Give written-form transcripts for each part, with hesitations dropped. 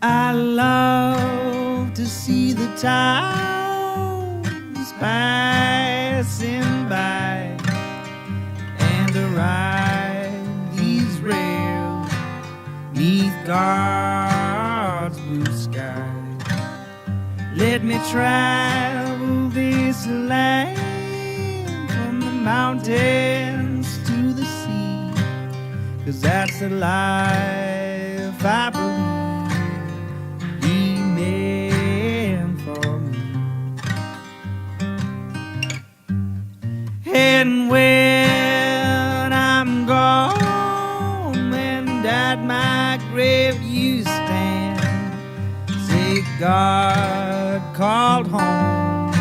I love to see the towns passing by and to ride these rails neath God's blue sky. Let me travel this land from the mountains to the sea, 'cause that's the life I believe He meant for me. And when I'm gone and at my grave you stand, say God called home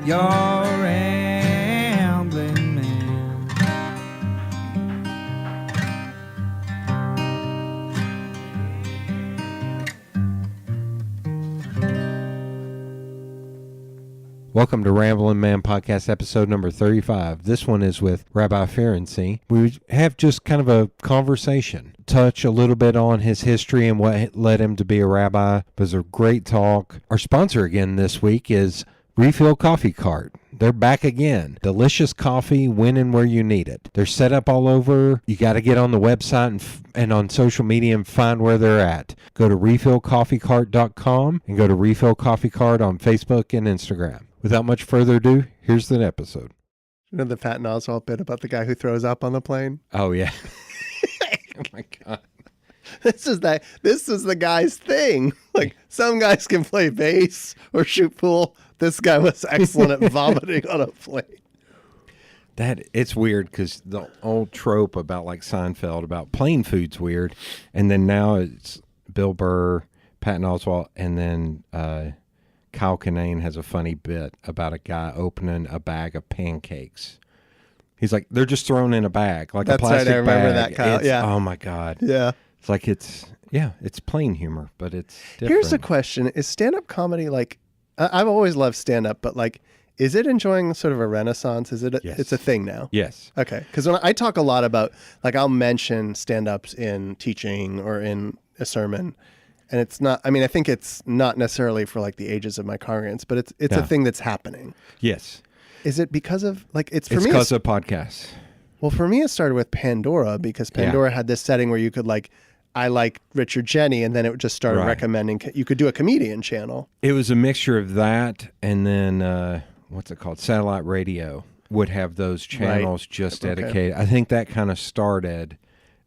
your rambling man. Welcome to Ramblin' Man Podcast, episode number 35. This one is with Rabbi Ferency. We have just kind of a conversation, touch a little bit on his history and what led him to be a rabbi. It was a great talk. Our sponsor again this week is Refill Coffee Cart. They're back again. Delicious coffee when and where you need it. They're set up all over. You got to get on the website and on social media and find where they're at. Go to refillcoffeecart.com and go to Refill Coffee Cart on Facebook and Instagram. Without much further ado, here's the episode. You know the Patton Oswalt bit about the guy who throws up on the plane? Oh, yeah. Oh, my God. This is the guy's thing. Like, some guys can play bass or shoot pool. This guy was excellent at vomiting on a plane. It's weird because the old trope about like Seinfeld about plane food's weird. And then now it's Bill Burr, Patton Oswalt, and then Kyle Kinane has a funny bit about a guy opening a bag of pancakes. He's like, they're just thrown in a bag, like That's a plastic bag. right, I remember that, Kyle. Yeah. Oh, my God. Yeah. It's like it's plain humor, but it's different. Here's a question. Is stand-up comedy like, I've always loved stand-up, but like, is it enjoying sort of a renaissance? Is it? Yes. It's a thing now? Yes. Okay. Because when I talk a lot about, like, I'll mention stand-ups in teaching or in a sermon, and it's not, I mean, I think it's not necessarily for like the ages of my congregants, but it's a thing that's happening. Yes. Is it because of, like, it's because of podcasts. Well, for me, it started with Pandora, because Pandora had this setting where you could, like, I like Richard Jenny, and then it just started recommending, you could do a comedian channel. It was a mixture of that and then, what's it called? Satellite radio would have those channels just dedicated. I think that kind of started,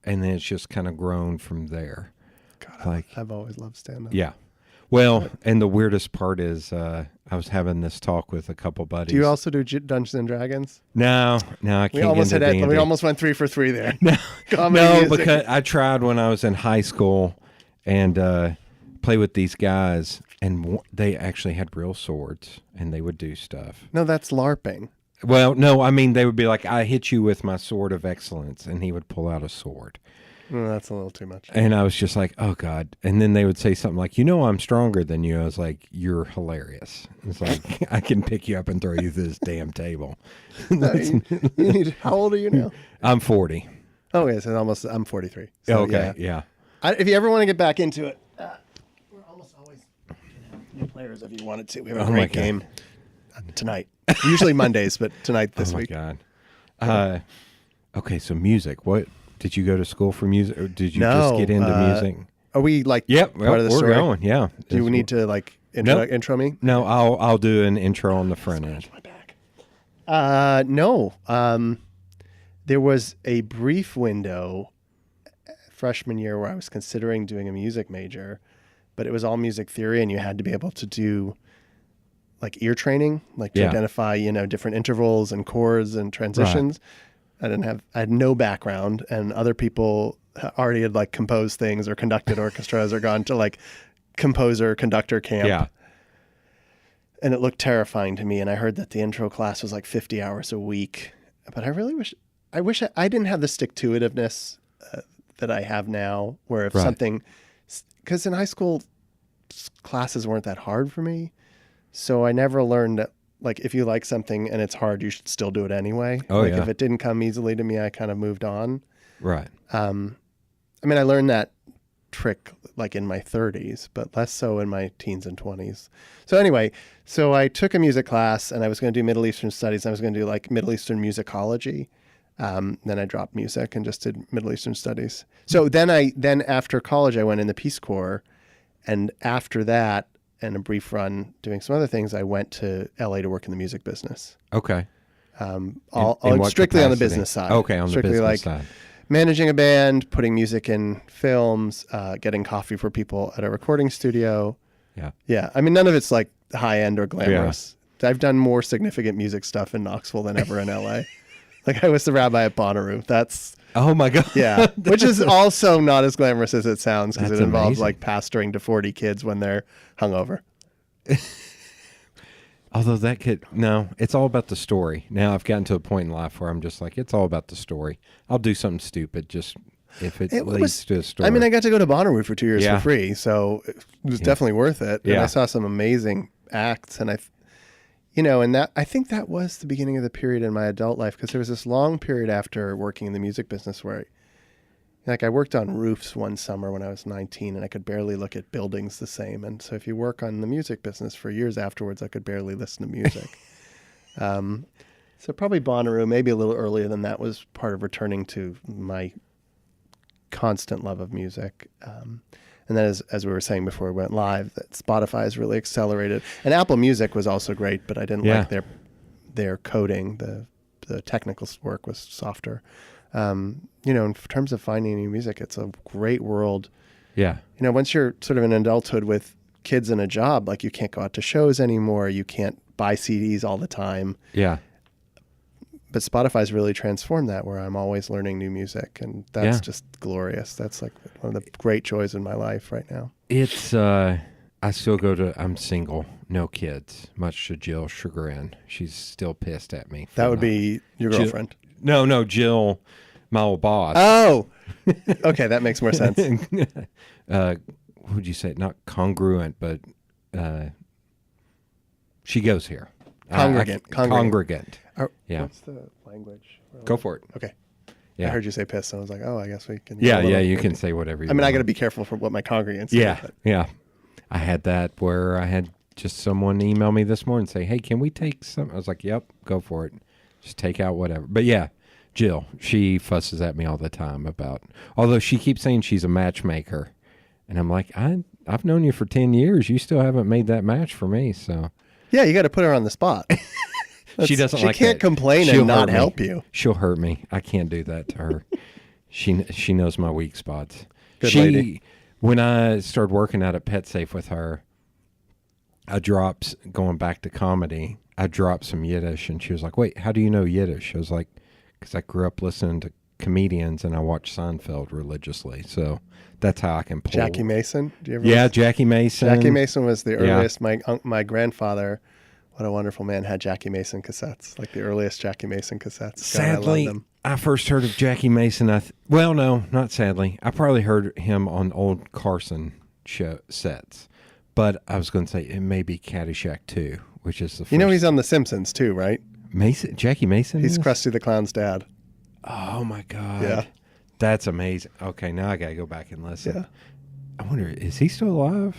and then it's just kind of grown from there. God, like, I've always loved stand-up. Yeah. Well, and the weirdest part is I was having this talk with a couple buddies. Do you also do Dungeons and Dragons? No, I can't. We almost went 3 for 3 there. No, because I tried when I was in high school and play with these guys, and they actually had real swords, and they would do stuff. No, that's LARPing. Well, no, I mean, they would be like, I hit you with my sword of excellence, and he would pull out a sword. That's a little too much. And I was just like, oh, God. And then they would say something like, I'm stronger than you. I was like, you're hilarious. It's like, I can pick you up and throw you through this damn table. How old are you now? I'm 40. Oh, yes. I'm 43. So, okay, yeah. If you ever want to get back into it, we're almost always new players if you wanted to. We have a great game tonight. Usually Mondays, but tonight this week. Oh, my God. Okay, so music. What? Did you go to school for music, or did you just get into music? Are we like part of the story? We're going, yeah. Do we need to like intro me? No, I'll do an intro on the front end. My back. No. There was a brief window freshman year where I was considering doing a music major, but it was all music theory, and you had to be able to do like ear training, like to identify, different intervals and chords and transitions. Right. I had no background, and other people already had like composed things or conducted orchestras or gone to like composer conductor camp. Yeah. And it looked terrifying to me. And I heard that the intro class was like 50 hours a week, but I really wish I didn't have the stick-to-itiveness that I have now, where if something, because in high school classes weren't that hard for me. So I never learned that, like, if you like something and it's hard, you should still do it anyway. If it didn't come easily to me, I kind of moved on. Right. I mean, I learned that trick like in my 30s, but less so in my teens and 20s. So anyway, so I took a music class and I was going to do Middle Eastern studies. I was going to do like Middle Eastern musicology. Then I dropped music and just did Middle Eastern studies. So then after college, I went in the Peace Corps. And after that, and a brief run doing some other things, I went to LA to work in the music business. Okay. In capacity? Strictly on the business side. Okay, on strictly the business like side. Managing a band, putting music in films, getting coffee for people at a recording studio. Yeah. Yeah. I mean, none of it's like high end or glamorous. Yeah. I've done more significant music stuff in Knoxville than ever in LA. Like I was the rabbi at Bonnaroo. That's... Oh my God. Yeah. Which is also not as glamorous as it sounds because it involves amazing. like pastoring to 40 kids when they're hungover. Although it's all about the story. Now I've gotten to a point in life where I'm just like, it's all about the story. I'll do something stupid just if it leads to a story. I mean, I got to go to Bonnaroo for 2 years for free, so it was definitely worth it. And I saw some amazing acts, and I think that was the beginning of the period in my adult life because there was this long period after working in the music business where I worked on roofs one summer when I was 19 and I could barely look at buildings the same. And so if you work on the music business for years afterwards, I could barely listen to music. So probably Bonnaroo, maybe a little earlier than that, was part of returning to my constant love of music. And then as we were saying before we went live, that Spotify has really accelerated. And Apple Music was also great, but I didn't like their coding. The technical work was softer. In terms of finding new music, it's a great world. Yeah. Once you're sort of in adulthood with kids and a job, like you can't go out to shows anymore. You can't buy CDs all the time. Yeah. But Spotify's really transformed that, where I'm always learning new music, and that's just glorious. That's like one of the great joys in my life right now. It's, I still I'm single, no kids, much to Jill's chagrin. She's still pissed at me. That would be your girlfriend. No, Jill, my old boss. Oh, okay, that makes more sense. What would you say? Not congruent, but she goes here. Congregant. Yeah. What's the language? Go for it. Okay. Yeah. I heard you say piss, and I was like, oh, I guess we can. Yeah, you can say whatever you want. I got to be careful for what my congregants say. But. Yeah. I had that where I had just someone email me this morning and say, hey, can we take some? I was like, yep, go for it. Just take out whatever. But yeah, Jill, she fusses at me all the time although she keeps saying she's a matchmaker. And I'm like, I've known you for 10 years. You still haven't made that match for me, so. Yeah, you got to put her on the spot. She doesn't like that. She can't complain and not help you. She'll hurt me. I can't do that to her. She knows my weak spots. Good lady. When I started working out at Pet Safe with her, going back to comedy, I dropped some Yiddish, and she was like, wait, how do you know Yiddish? I was like, because I grew up listening to comedians, and I watched Seinfeld religiously, so that's how I can pull. Jackie Mason? Do you ever listen? Jackie Mason. Jackie Mason was the earliest. My grandfather, what a wonderful man, had Jackie Mason cassettes, like the earliest Jackie Mason cassettes. Sadly, God, I love them. I first heard of Jackie Mason. Well, no, not sadly. I probably heard him on old Carson show sets, but I was going to say it may be Caddyshack 2, which is the first. He's on The Simpsons too, right? Jackie Mason? He's Krusty the Clown's dad. Oh, my God. Yeah. That's amazing. Okay, now I got to go back and listen. Yeah. I wonder, is he still alive?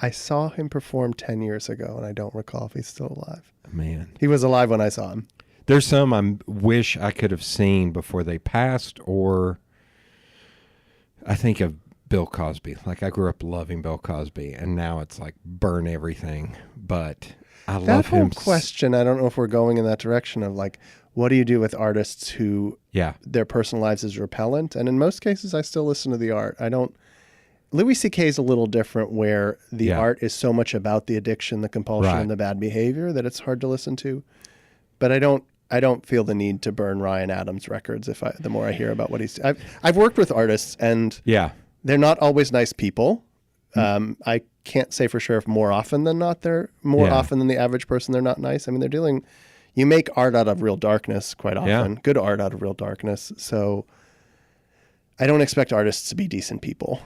I saw him perform 10 years ago, and I don't recall if he's still alive. Man. He was alive when I saw him. There's some I wish I could have seen before they passed, or I think of Bill Cosby. Like, I grew up loving Bill Cosby, and now it's like burn everything. But I love him. That whole question, I don't know if we're going in that direction of like, what do you do with artists who their personal lives is repellent? And in most cases, I still listen to the art. Louis C.K. is a little different, where the art is so much about the addiction, the compulsion, and the bad behavior that it's hard to listen to. But I don't feel the need to burn Ryan Adams records the more I hear about what he's. I've worked with artists, and they're not always nice people. I can't say for sure if more often than not they're more often than the average person they're not nice. I mean, you make art out of real darkness quite often, good art out of real darkness. So I don't expect artists to be decent people.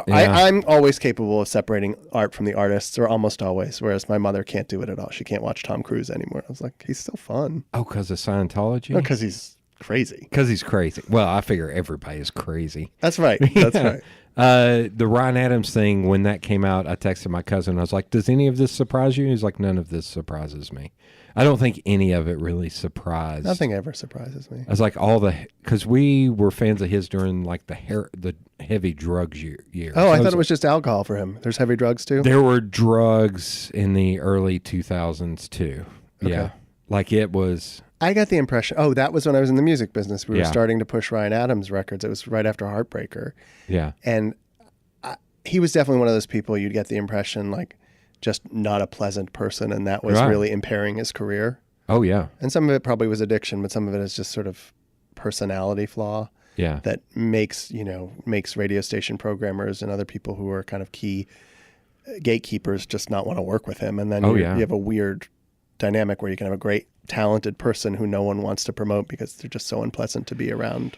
I'm always capable of separating art from the artists, or almost always, whereas my mother can't do it at all. She can't watch Tom Cruise anymore. I was like, he's still fun. Oh, because of Scientology? No, because he's crazy. Because he's crazy. Well, I figure everybody is crazy. That's right. That's right. The Ryan Adams thing, when that came out, I texted my cousin. I was like, does any of this surprise you? He's like, none of this surprises me. I don't think any of it really surprised. Nothing ever surprises me. I was like, because we were fans of his during like the heavy drugs year. Oh, I thought it was just alcohol for him. There's heavy drugs too? There were drugs in the early 2000s too. Okay. Yeah. Like it was. I got the impression, that was when I was in the music business. We were Yeah. starting to push Ryan Adams records. It was right after Heartbreaker. Yeah. And he was definitely one of those people you'd get the impression like just not a pleasant person, and that was Right. really impairing his career. Oh, yeah. And some of it probably was addiction, but some of it is just sort of personality flaw Yeah. that makes radio station programmers and other people who are kind of key gatekeepers just not want to work with him. And then you have a weird dynamic where you can have a great talented person who no one wants to promote because they're just so unpleasant to be around.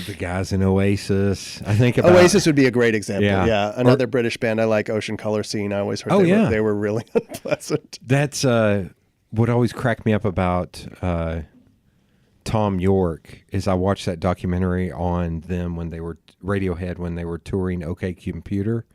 The guys in Oasis. I think about Oasis would be a great example. Yeah. Yeah. Another British band I like, Ocean Color Scene. I always heard they were really unpleasant. That's what always cracked me up about Tom York is I watched that documentary on them when they were Radiohead when they were touring OK Computer,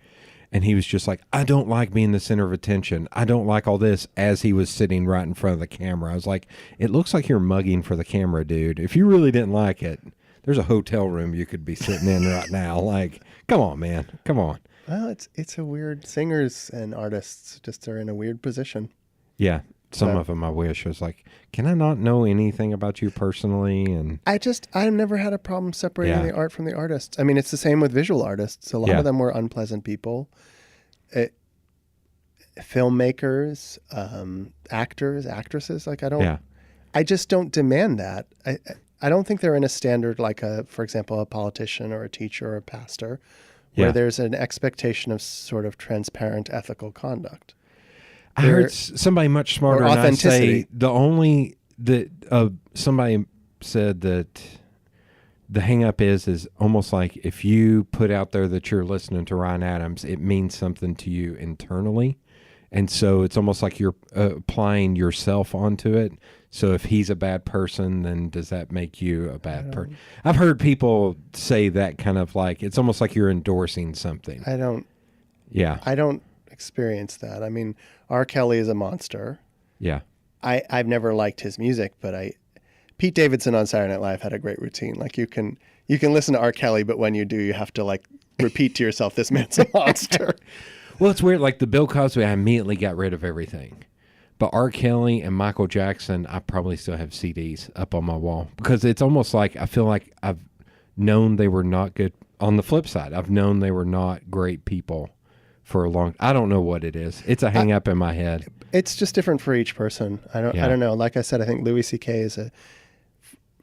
and he was just like, I don't like being the center of attention. I don't like all this, as he was sitting right in front of the camera. I was like, it looks like you're mugging for the camera, dude. If you really didn't like it, there's a hotel room you could be sitting in right now. Like, come on, man. Come on. Well, it's a weird, singers and artists just are in a weird position. Yeah. Some of them I wish. I was like, can I not know anything about you personally? And I've never had a problem separating the art from the artists. I mean, it's the same with visual artists. A lot of them were unpleasant people. Filmmakers, actors, actresses. Like, I just don't demand that. I don't think they're in a standard like for example, a politician or a teacher or a pastor, where there's an expectation of sort of transparent ethical conduct. I heard somebody much smarter than I say somebody said that the hang up is almost like if you put out there that you're listening to Ryan Adams, it means something to you internally. And so it's almost like you're applying yourself onto it. So if he's a bad person, then does that make you a bad person? I've heard people say that kind of like, it's almost like you're endorsing something. I don't experience that. I mean, R. Kelly is a monster. Yeah. I've never liked his music, but Pete Davidson on Saturday Night Live had a great routine. Like you can listen to R. Kelly, but when you do, you have to like repeat to yourself, this man's a monster. Well, it's weird. Like the Bill Cosby, I immediately got rid of everything. But R. Kelly and Michael Jackson, I probably still have CDs up on my wall because it's almost like I feel like I've known they were not good. On the flip side, I've known they were not great people for a long. I don't know what it is. It's a hang up in my head. It's just different for each person. I don't know. Like I said, I think Louis C.K. is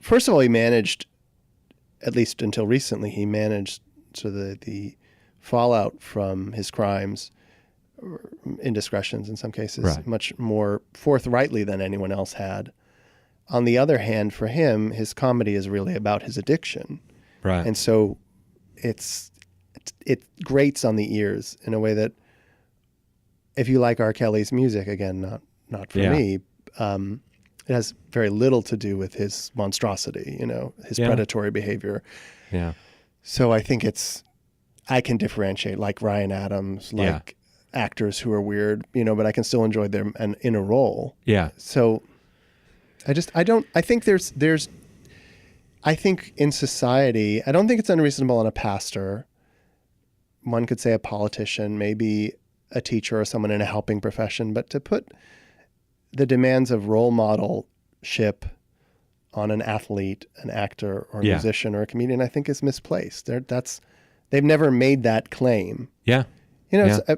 first of all, he managed, at least until recently, he managed so the fallout from his crimes, indiscretions in some cases, much more forthrightly than anyone else had. On the other hand, for him, his comedy is really about his addiction. Right. And so it grates on the ears in a way that if you like R. Kelly's music, again, not for me, it has very little to do with his monstrosity, his predatory behavior. Yeah. So I think I can differentiate like Ryan Adams, like actors who are weird, but I can still enjoy them and in a role. Yeah. So I think I think in society, I don't think it's unreasonable on a pastor. One could say a politician, maybe a teacher or someone in a helping profession, but to put the demands of role modelship on an athlete, an actor or a musician or a comedian, I think is misplaced. They've never made that claim. Yeah.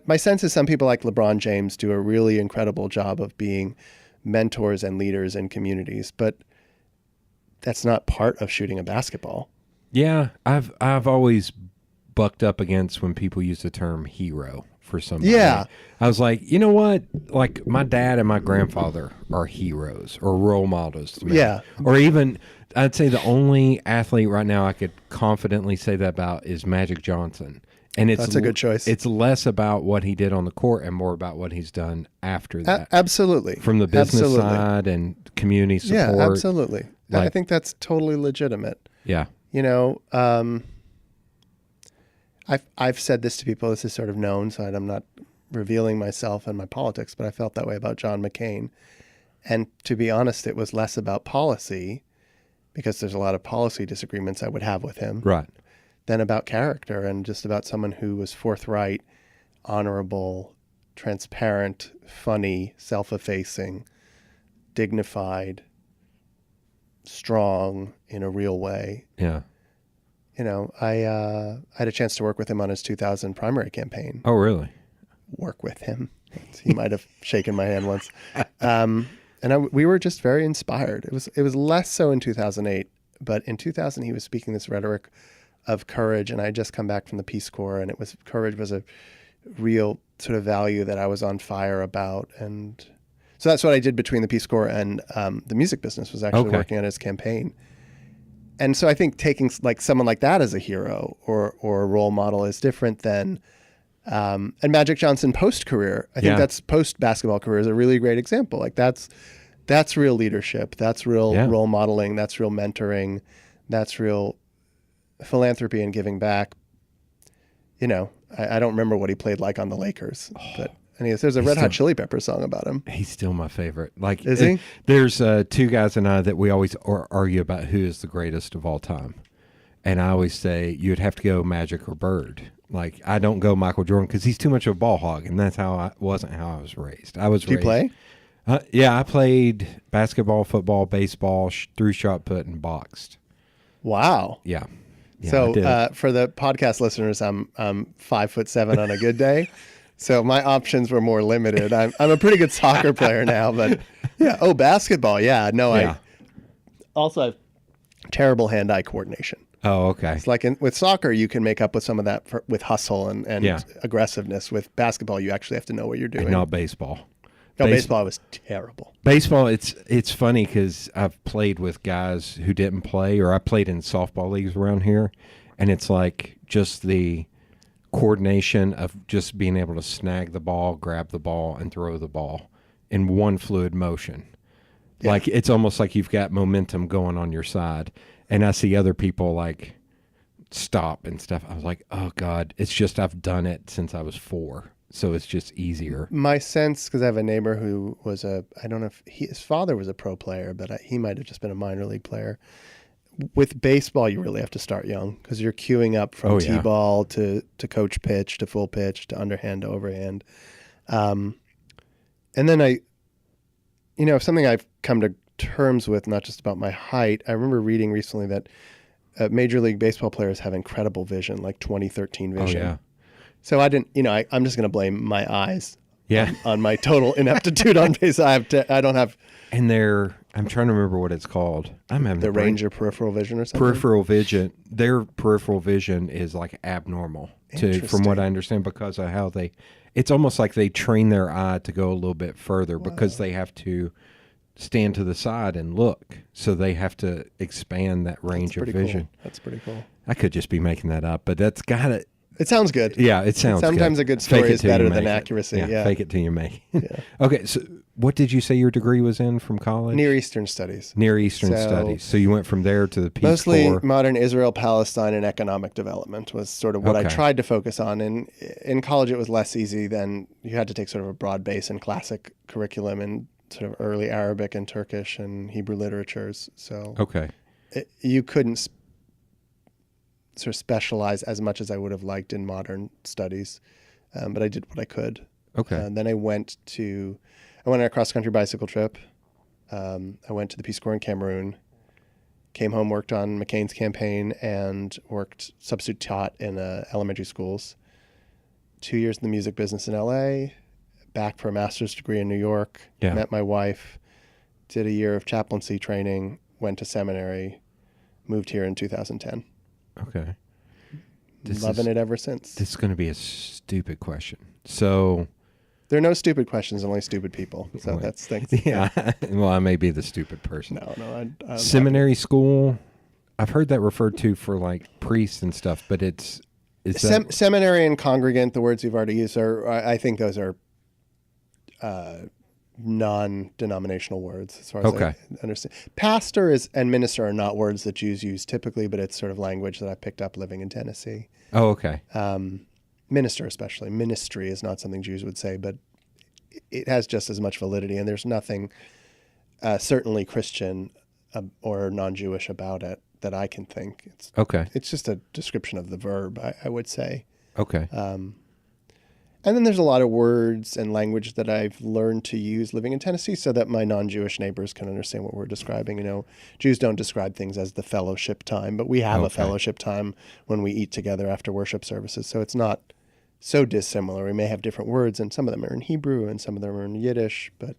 My sense is some people like LeBron James do a really incredible job of being mentors and leaders in communities, but that's not part of shooting a basketball. Yeah. I've always bucked up against when people use the term hero for somebody. Yeah. I was like, you know what? Like my dad and my grandfather are heroes or role models to me. Yeah. Or even, I'd say the only athlete right now I could confidently say that about is Magic Johnson. And That's a good choice. It's less about what he did on the court and more about what he's done after that. Absolutely. From the business side and community support. Yeah, absolutely. I think that's totally legitimate. Yeah. You know, I've said this to people. This is sort of known, so I'm not revealing myself and my politics, but I felt that way about John McCain. And to be honest, it was less about policy, because there's a lot of policy disagreements I would have with him. Right. Than about character, and just about someone who was forthright, honorable, transparent, funny, self-effacing, dignified, strong in a real way. Yeah. You know, I had a chance to work with him on his 2000 primary campaign. Oh, really? Work with him. He might have shaken my hand once. We were just very inspired. It was less so in 2008, but in 2000 he was speaking this rhetoric of courage, and I had just come back from the Peace Corps, and courage was a real sort of value that I was on fire about. And so that's what I did between the Peace Corps and the music business, was actually working on his campaign. And so I think taking like someone like that as a hero or a role model is different than and Magic Johnson post-career. I think that's post-basketball career is a really great example. Like that's real leadership. That's real role modeling. That's real mentoring. That's real philanthropy and giving back. You know, I don't remember what he played like on the Lakers, but anyways, there's a Red Hot Chili Peppers song about him. He's still my favorite. Like, is he? There's two guys and I that we always argue about who is the greatest of all time, and I always say you'd have to go Magic or Bird. Like, I don't go Michael Jordan because he's too much of a ball hog, and that's wasn't how I was raised. Did you play? Yeah, I played basketball, football, baseball, threw shot put, and boxed. Wow. Yeah. So for the podcast listeners, I'm 5'7" on a good day, so my options were more limited. I'm a pretty good soccer player now, but yeah. Oh, basketball. Yeah. No, I also have terrible hand-eye coordination. Oh, okay. It's like with soccer, you can make up with some of that with hustle and aggressiveness. With basketball, you actually have to know what you're doing. And not baseball. No, baseball was terrible. Baseball, it's funny because I've played with guys who didn't play, or I played in softball leagues around here, and it's like just the coordination of just being able to snag the ball, grab the ball, and throw the ball in one fluid motion. Yeah. Like, it's almost like you've got momentum going on your side. And I see other people like stop and stuff. I was like, oh God, it's just I've done it since I was 4. So it's just easier. My sense, because I have a neighbor who was I don't know if his father was a pro player, but he might have just been a minor league player. With baseball, you really have to start young because you're queuing up from T-ball to coach pitch to full pitch to underhand to overhand. And then something I've come to terms with, not just about my height. I remember reading recently that Major League Baseball players have incredible vision, like 2013 vision. Oh, yeah. So I didn't, I'm just going to blame my eyes on my total ineptitude on base. I don't have. And I'm trying to remember what it's called. I'm having the range of peripheral vision or something. Peripheral vision. Their peripheral vision is like abnormal from what I understand, because of how it's almost like they train their eye to go a little bit further because they have to stand to the side and look. So they have to expand that range of vision. Cool. That's pretty cool. I could just be making that up, but that's got it. It sounds good. Yeah, it sounds Sometimes good. a good story is better than accuracy. Yeah, fake it till you make it. Yeah. Okay, so what did you say your degree was in from college? Near Eastern Studies. Near Eastern Studies. So you went from there to the Peace mostly Corps. Modern Israel, Palestine, and economic development was sort of what I tried to focus on. And in college, it was less easy. Then you had to take sort of a broad base and classic curriculum and sort of early Arabic and Turkish and Hebrew literatures. So you couldn't sort of specialize as much as I would have liked in modern studies, but I did what I could. Okay. And then I went on a cross-country bicycle trip. I went to the Peace Corps in Cameroon, came home, worked on McCain's campaign, and worked substitute taught in elementary schools. 2 years in the music business in LA, back for a master's degree in New York, met my wife, did a year of chaplaincy training, went to seminary, moved here in 2010. Okay. Loving it ever since. This is going to be a stupid question. So there are no stupid questions, only stupid people. So that's thanks. Yeah. Well, I may be the stupid person. No. Seminary school, I've heard that referred to for like priests and stuff, but it's Is that Seminary and congregant, the words you've already used, I think those are non-denominational words as far as I understand. Pastor and minister are not words that Jews use typically, but it's sort of language that I picked up living in Tennessee. Oh, okay. Minister especially. Ministry is not something Jews would say, but it has just as much validity, and there's nothing certainly Christian or non-Jewish about it that I can think. It's just a description of the verb, I would say. Okay. And then there's a lot of words and language that I've learned to use living in Tennessee so that my non-Jewish neighbors can understand what we're describing. You know, Jews don't describe things as the fellowship time, but we have a fellowship time when we eat together after worship services. So it's not so dissimilar. We may have different words, and some of them are in Hebrew and some of them are in Yiddish, but...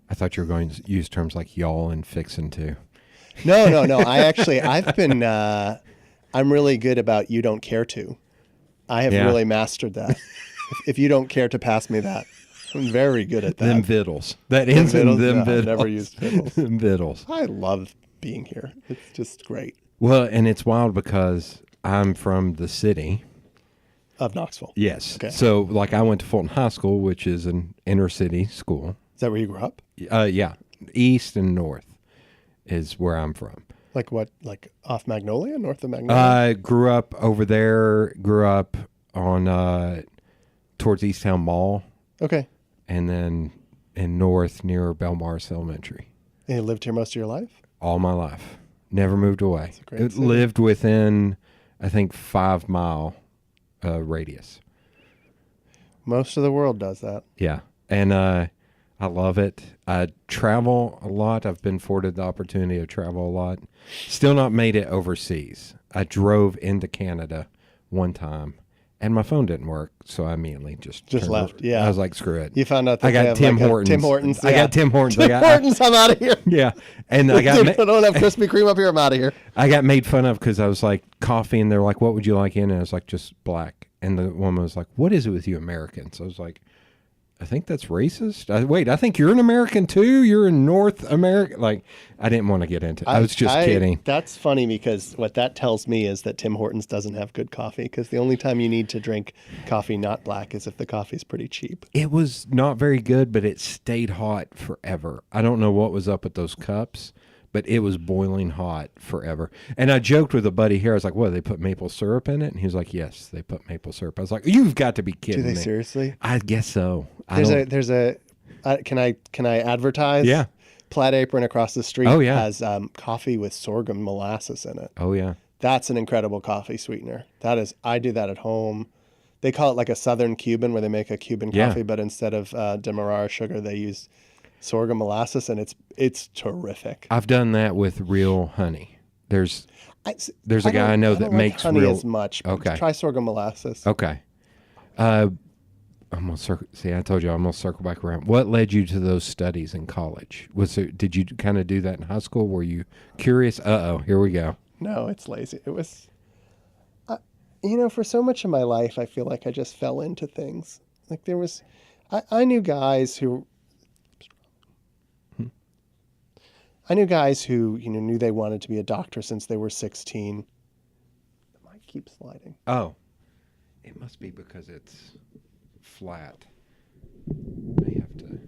I thought you were going to use terms like y'all and fixin' too. No. I've been, I'm really good about you don't care to. I have really mastered that. If you don't care to pass me that, I'm very good at that. Them vittles. That ends in them vittles. I've never used vittles. Them vittles. I love being here. It's just great. Well, and it's wild because I'm from the city. Of Knoxville. Yes. Okay. So, like, I went to Fulton High School, which is an inner city school. Is that where you grew up? Yeah. East and north is where I'm from. Like what? Like off Magnolia? North of Magnolia? I grew up over there, grew up on towards Easttown Mall. Okay. And then in north near Belmars Elementary. And you lived here most of your life? All my life. Never moved away. That's a great It city. lived within, I think, 5 mile radius. Most of the world does that. Yeah. And I love it. I travel a lot. I've been afforded the opportunity to travel a lot. Still not made it overseas. I drove into Canada one time, and my phone didn't work, so I immediately just left. Yeah. I was like, screw it. You found out that I got Tim Hortons. Tim Hortons. I got Tim Hortons. Tim Hortons, I'm out of here. Yeah. And I I don't have Krispy Kreme up here, I'm out of here. I got made fun of because I was like, coffee, and they're like, what would you like in? And I was like, just black. And the woman was like, what is it with you Americans? I was like, I think that's racist. Wait, I think you're an American too? You're in North America? Like, I didn't want to get into it. I was just kidding. That's funny because what that tells me is that Tim Hortons doesn't have good coffee, because the only time you need to drink coffee not black is if the coffee's pretty cheap. It was not very good, but it stayed hot forever. I don't know what was up with those cups, but it was boiling hot forever. And I joked with a buddy here. I was like, what, they put maple syrup in it? And he was like, yes, they put maple syrup. I was like, you've got to be kidding me. Do they seriously? I guess so. There's a can I advertise? Yeah. Plaid Apron across the street has coffee with sorghum molasses in it. Oh, yeah. That's an incredible coffee sweetener. I do that at home. They call it like a Southern Cuban, where they make a Cuban coffee, but instead of Demerara sugar, they use sorghum molasses, and it's terrific. I've done that with real honey. There's a guy I know that makes honey real as much. Okay. Try sorghum molasses. Okay. I'm gonna circle. See, I told you I'm gonna circle back around. What led you to those studies in college? Did you kind of do that in high school? Were you curious? Here we go. No, it's lazy. It was, for so much of my life, I feel like I just fell into things. Like I knew guys who. I knew guys who, knew they wanted to be a doctor since they were 16. The mic keeps sliding. Oh, it must be because it's flat. May have to.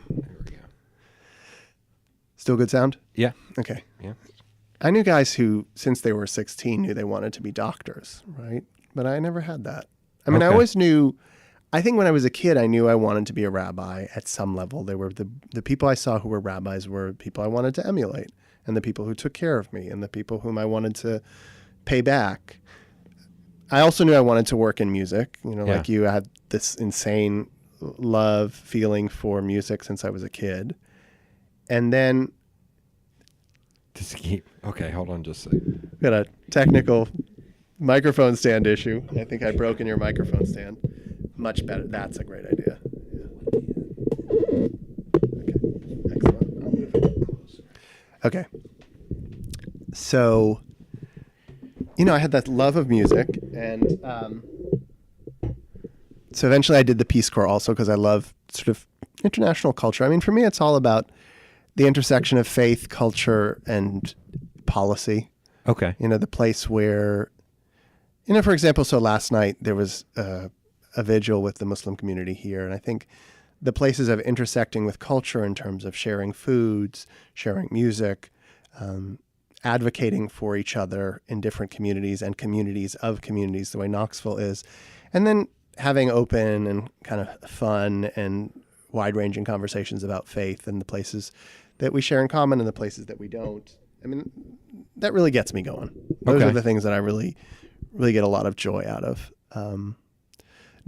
There we go. Still good sound? Yeah. Okay. Yeah. I knew guys who, since they were 16, knew they wanted to be doctors, right? But I never had that. I mean, I always knew. I think when I was a kid, I knew I wanted to be a rabbi at some level. They were the people I saw who were rabbis were people I wanted to emulate, and the people who took care of me, and the people whom I wanted to pay back. I also knew I wanted to work in music. Like you, I had this insane love feeling for music since I was a kid. And then... Okay, hold on just a second. Got a technical microphone stand issue. I think I broke in your microphone stand. Much better. That's a great idea. Yeah. Okay. Excellent. I'll move it closer. Okay. So, I had that love of music, and so eventually I did the Peace Corps also because I love sort of international culture. I mean, for me, it's all about the intersection of faith, culture, and policy. Okay. The place where, for example, so last night there was a vigil with the Muslim community here. And I think the places of intersecting with culture in terms of sharing foods, sharing music, advocating for each other in different communities and communities of communities, the way Knoxville is, and then having open and kind of fun and wide-ranging conversations about faith and the places that we share in common and the places that we don't. I mean, that really gets me going. Those Okay. are the things that I really, really get a lot of joy out of.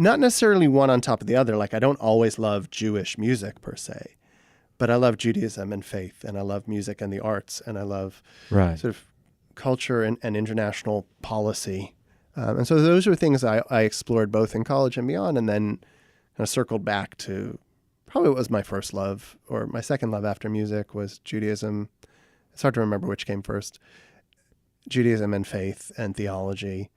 Not necessarily one on top of the other. Like, I don't always love Jewish music per se, but I love Judaism and faith, and I love music and the arts, and I love Right. sort of culture and international policy. And so those are things I explored both in college and beyond, and then kind of circled back to probably what was my first love, or my second love after music was Judaism. It's hard to remember which came first. Judaism and faith and theology.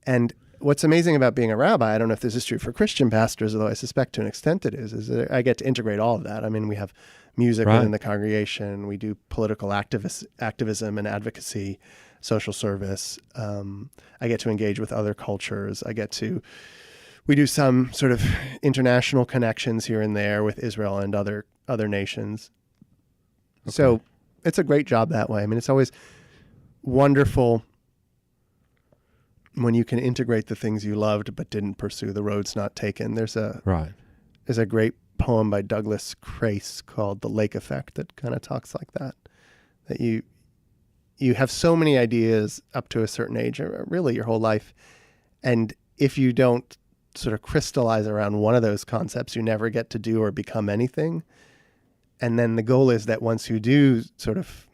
And what's amazing about being a rabbi, I don't know if this is true for Christian pastors, although I suspect to an extent it is that I get to integrate all of that. I mean, we have music Right. within the congregation. We do political activism and advocacy, social service. I get to engage with other cultures. We do some sort of international connections here and there with Israel and other nations. Okay. So it's a great job that way. I mean, it's always wonderful when you can integrate the things you loved but didn't pursue, the roads not taken. There's a great poem by Douglas Crace called The Lake Effect that kind of talks like that you have so many ideas up to a certain age, or really your whole life, and if you don't sort of crystallize around one of those concepts, you never get to do or become anything. And then the goal is that once you do sort of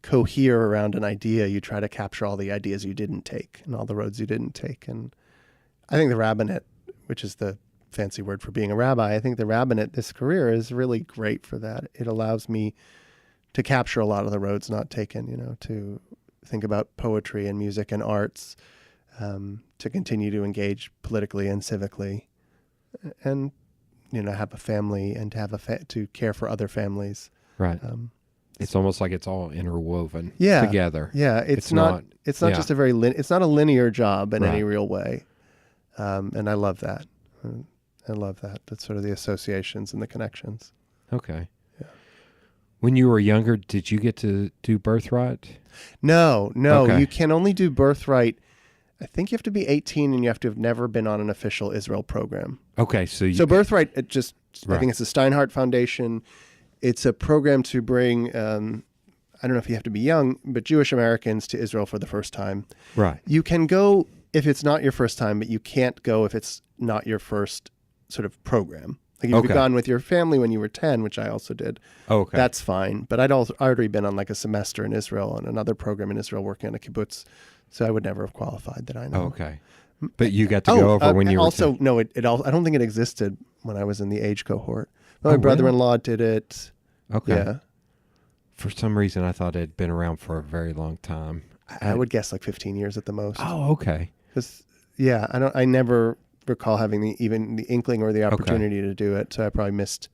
cohere around an idea, you try to capture all the ideas you didn't take and all the roads you didn't take. And I think the rabbinate, which is the fancy word for being a rabbi, I think the rabbinate, this career, is really great for that. It allows me to capture a lot of the roads not taken, to think about poetry and music and arts, to continue to engage politically and civically, and, have a family and to have to care for other families. Right. It's almost like it's all interwoven Yeah. together. Yeah. It's not yeah. just a very, it's not a linear job in any Right. real way. And I love that. I love that. That's sort of the associations and the connections. Okay. Yeah. When you were younger, did you get to do Birthright? No. Okay. You can only do Birthright. I think you have to be 18 and you have to have never been on an official Israel program. Okay. So Birthright, I Right. think it's the Steinhardt Foundation. It's a program to bring, I don't know if you have to be young, but Jewish Americans to Israel for the first time. right. You can go if it's not your first time, but you can't go if it's not your first sort of program. Like if you've gone with your family when you were 10, which I also did. Okay. That's fine. But I'd already been on like a semester in Israel and another program in Israel working on a kibbutz. So I would never have qualified that I know. Okay. But you got to go over when you were also, 10. no, I don't think it existed when I was in the age cohort. But Oh, my brother-in-law did it. Okay. Yeah. For some reason, I thought it had been around for a very long time. I would guess like 15 years at the most. Oh, okay. I never recall having even the inkling or the opportunity to do it. So I probably missed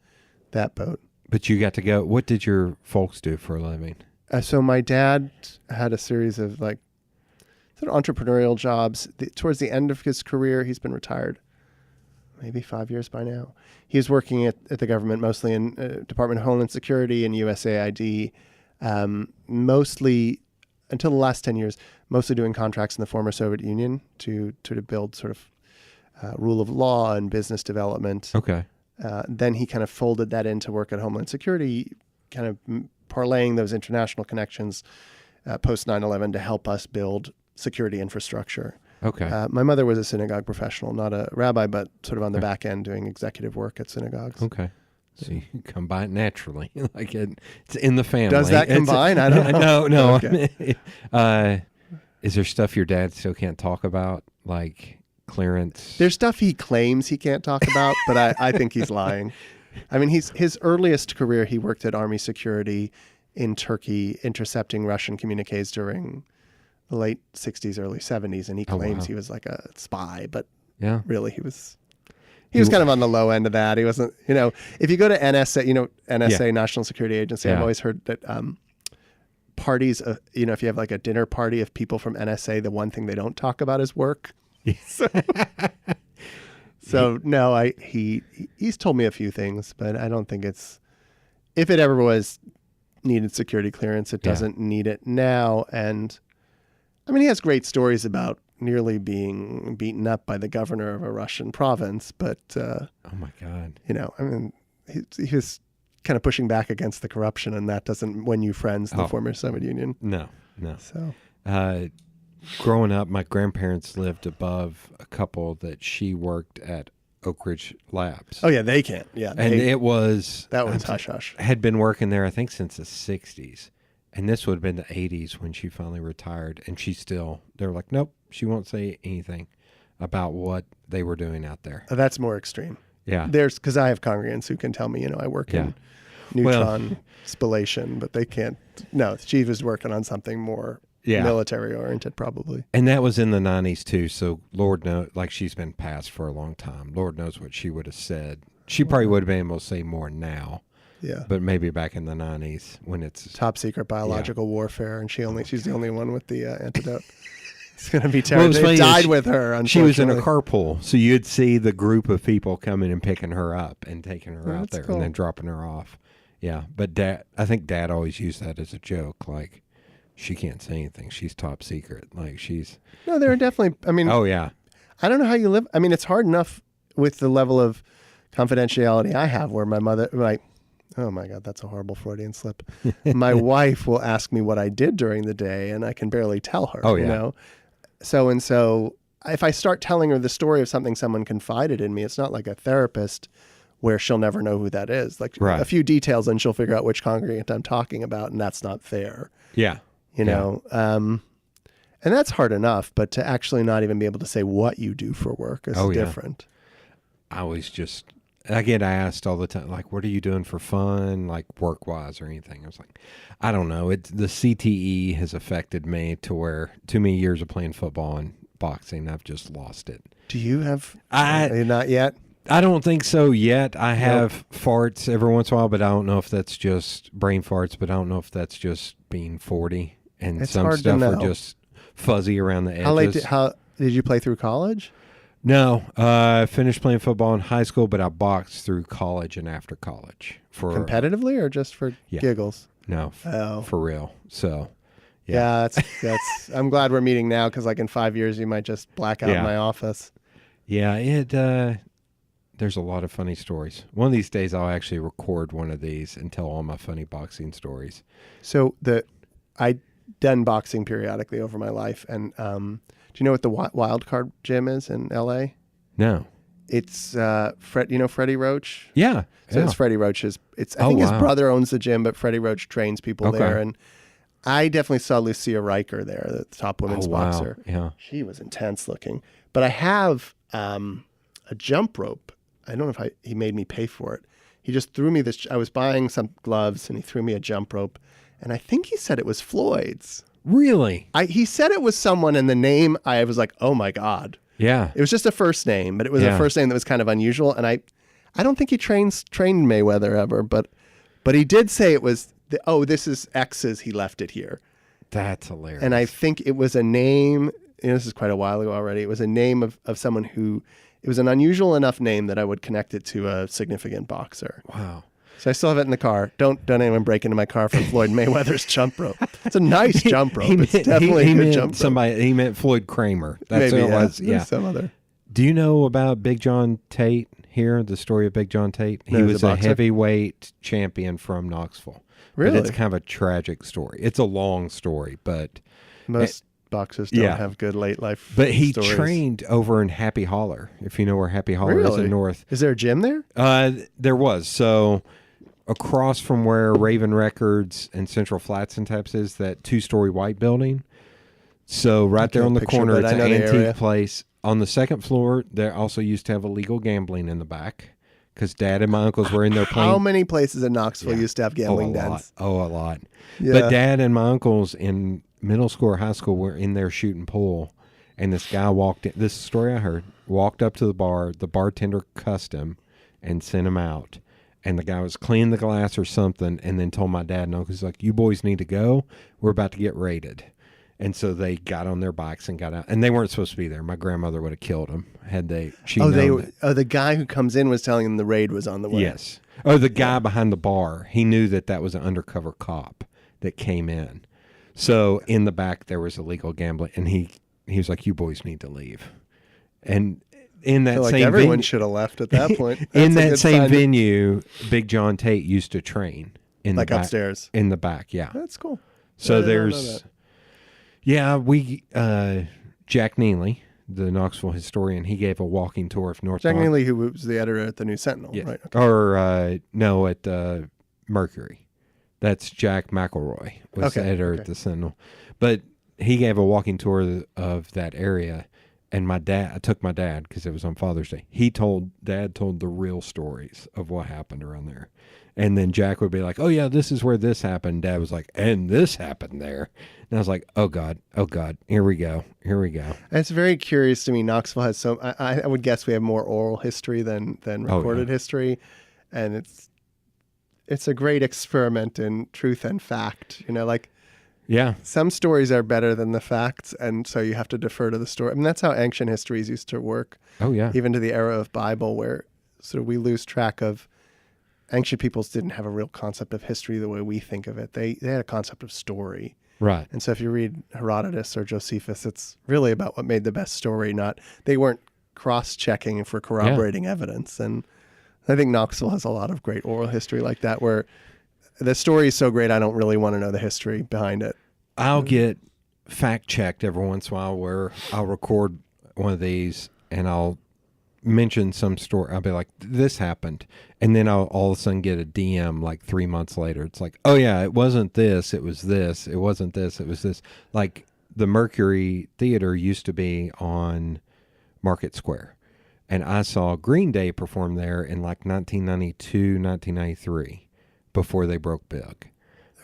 that boat. But you got to go. What did your folks do for a living? So my dad had a series of like sort of entrepreneurial jobs. Towards the end of his career, he's been retired maybe 5 years by now. He was working at the government, mostly in Department of Homeland Security and USAID, mostly until the last 10 years, mostly doing contracts in the former Soviet Union to build sort of rule of law and business development. Okay. Then he kind of folded that into work at Homeland Security, kind of parlaying those international connections post 9/11 to help us build security infrastructure. Okay. My mother was a synagogue professional, not a rabbi, but sort of on the Okay. back end doing executive work at synagogues. Okay. So you combine naturally, like it's in the family. Does that combine? I don't know. No. Okay. Is there stuff your dad still can't talk about, like clearance? There's stuff he claims he can't talk about, but I think he's lying. I mean, his earliest career, he worked at Army security in Turkey, intercepting Russian communiques during the late 60s, early 70s, and he claims he was like a spy, but Yeah. really he was kind of on the low end of that. He wasn't, if you go to NSA, NSA, National Security Agency, I've Yeah. always heard that parties, if you have like a dinner party of people from NSA, the one thing they don't talk about is work. So no, he's told me a few things, but I don't think if it ever was needed security clearance, it doesn't need it now. And I mean, he has great stories about nearly being beaten up by the governor of a Russian province, but oh my God, I mean, he was kind of pushing back against the corruption, and that doesn't win you friends in the former Soviet Union. No. So, growing up, my grandparents lived above a couple that she worked at Oak Ridge Labs. Oh yeah, they can't. Yeah, and that was hush hush. Had been working there, I think, since the '60s, and this would have been the '80s when she finally retired. And they were like, nope, she won't say anything about what they were doing out there. That's more extreme. Yeah, because I have congregants who can tell me, I work in neutron spallation, but they can't. No, she was working on something more military oriented, probably. And that was in the '90s too. So Lord knows, like, she's been passed for a long time. Lord knows what she would have said. She probably would have been able to say more now. Yeah. But maybe back in the '90s when it's top secret biological warfare, and she's the only one with the antidote. It's going to be terrible. They died with her. She was in a carpool, so you'd see the group of people coming and picking her up and taking her out there and then dropping her off. Yeah, but I think Dad always used that as a joke, like, she can't say anything. She's top secret. Like, she's... No, there are definitely... I mean... Oh, yeah. I don't know how you live... I mean, it's hard enough with the level of confidentiality I have where my mother... Oh, my God, that's a horrible Freudian slip. My wife will ask me what I did during the day, and I can barely tell her. Oh, yeah. So, if I start telling her the story of something someone confided in me, it's not like a therapist where she'll never know who that is. Like, a few details, and she'll figure out which congregant I'm talking about, and that's not fair. Yeah. And that's hard enough, but to actually not even be able to say what you do for work is different. I get asked all the time, like, what are you doing for fun, like work-wise or anything? I was like, I don't know. The CTE has affected me to where too many years of playing football and boxing, I've just lost it. Do you have? Not yet? I don't think so yet. I have farts every once in a while, but I don't know if that's just brain farts, but I don't know if that's just being 40. And it's some stuff are just fuzzy around the edges. How did you play through college? No, I finished playing football in high school, but I boxed through college and after college. Competitively or just for giggles? No, for real. So, yeah, that's. I'm glad we're meeting now, because like in 5 years you might just black out in my office. Yeah, there's a lot of funny stories. One of these days I'll actually record one of these and tell all my funny boxing stories. So I done boxing periodically over my life, and do you know what the Wild Card gym is in LA? No. It's Freddie Roach? Yeah. So it's Freddie Roach's. I think his brother owns the gym, but Freddie Roach trains people there. And I definitely saw Lucia Riker there, the top women's boxer. Yeah. She was intense looking. But I have a jump rope. I don't know if he made me pay for it. He just threw me this. I was buying some gloves, and he threw me a jump rope. And I think he said it was Floyd's. Really? He said it was someone, and the name, I was like, oh my God. Yeah. It was just a first name, but it was a first name that was kind of unusual. And I don't think he trained Mayweather ever, but he did say it was, this is X's, he left it here. That's hilarious. And I think it was a name, this is quite a while ago already, it was a name of someone who, it was an unusual enough name that I would connect it to a significant boxer. Wow. So I still have it in the car. Don't anyone break into my car from Floyd Mayweather's jump rope. It's a nice jump rope. It's definitely a good jump rope. He meant Floyd Kramer. That's maybe, who it was. Yeah. Some other. Do you know about Big John Tate here, the story of Big John Tate? He was a heavyweight champion from Knoxville. Really? But it's kind of a tragic story. It's a long story, but... Most boxers don't have good late life But he stories. trained over in Happy Holler, if you know where Happy Holler is in North. Is there a gym there? There was. So... across from where Raven Records and Central Flats and Taps is, that 2-story white building. So there on the corner, it's an antique place. On the second floor, there also used to have illegal gambling in the back, because Dad and my uncles were in there playing. How many places in Knoxville used to have gambling dens? A lot. Yeah. But Dad and my uncles in middle school or high school were in there shooting pool, and this guy walked in. This is the story I heard. Walked up to the bar. The bartender cussed him and sent him out. And the guy was cleaning the glass or something, and then told my dad and uncle, he's like, "You boys need to go. We're about to get raided." And so they got on their bikes and got out. And they weren't supposed to be there. My grandmother would have killed them had they. The guy who comes in was telling them the raid was on the way. Yes. Oh, the guy behind the bar. He knew that was an undercover cop that came in. So in the back there was illegal gambling, and he was like, "You boys need to leave." And in that same everyone should have left at that point. In that same venue, Big John Tate used to train in the back, upstairs in the back. Yeah, that's cool. So there's, we Jack Neely, the Knoxville historian, he gave a walking tour of North. Jack Neely, who was the editor at the New Sentinel, yes. right? Okay. Or no, at Mercury. That's Jack McElroy was the editor at the Sentinel, but he gave a walking tour of that area. And I took my dad because it was on Father's Day. Dad told the real stories of what happened around there. And then Jack would be like, "Oh yeah, this is where this happened." Dad was like, "And this happened there." And I was like, oh God, here we go. It's very curious to me. Knoxville has I would guess we have more oral history than recorded history. And it's a great experiment in truth and fact, Yeah. Some stories are better than the facts, and so you have to defer to the story. I mean, that's how ancient histories used to work. Oh, yeah. Even to the era of Bible, where sort of we lose track of. Ancient peoples didn't have a real concept of history the way we think of it. They had a concept of story. Right. And so if you read Herodotus or Josephus, it's really about what made the best story, they weren't cross-checking for corroborating evidence. And I think Knoxville has a lot of great oral history like that, where the story is so great, I don't really want to know the history behind it. I'll get fact-checked every once in a while where I'll record one of these and I'll mention some story. I'll be like, "This happened." And then I'll all of a sudden get a DM like 3 months later. It's like, "Oh, yeah, it wasn't this. It was this. It wasn't this. It was this." Like the Mercury Theater used to be on Market Square. And I saw Green Day perform there in like 1992, 1993. Before they broke big.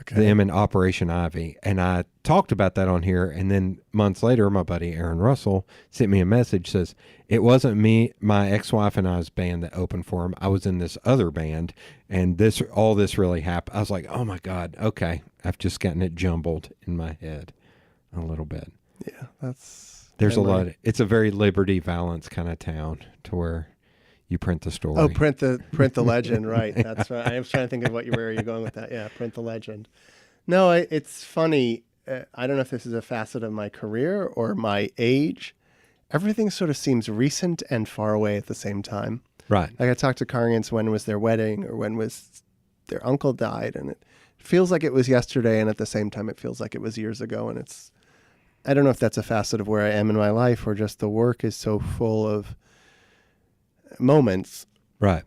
Okay. Them and Operation Ivy. And I talked about that on here. And then months later, my buddy Aaron Russell sent me a message, says, "It wasn't me, my ex-wife and I's band that opened for him. I was in this other band. And all this really happened." I was like, oh my God. Okay. I've just gotten it jumbled in my head a little bit. Yeah. There's a lot. It's a very Liberty Valance kind of town to where you print the story. Oh, print the legend, right? That's right. I was trying to think of where you're going with that. Yeah, print the legend. No, it's funny. I don't know if this is a facet of my career or my age. Everything sort of seems recent and far away at the same time. Right. Like I talked to Congregants when was their wedding or when was their uncle died, and it feels like it was yesterday, and at the same time it feels like it was years ago. And I don't know if that's a facet of where I am in my life or just the work is so full of moments. Right.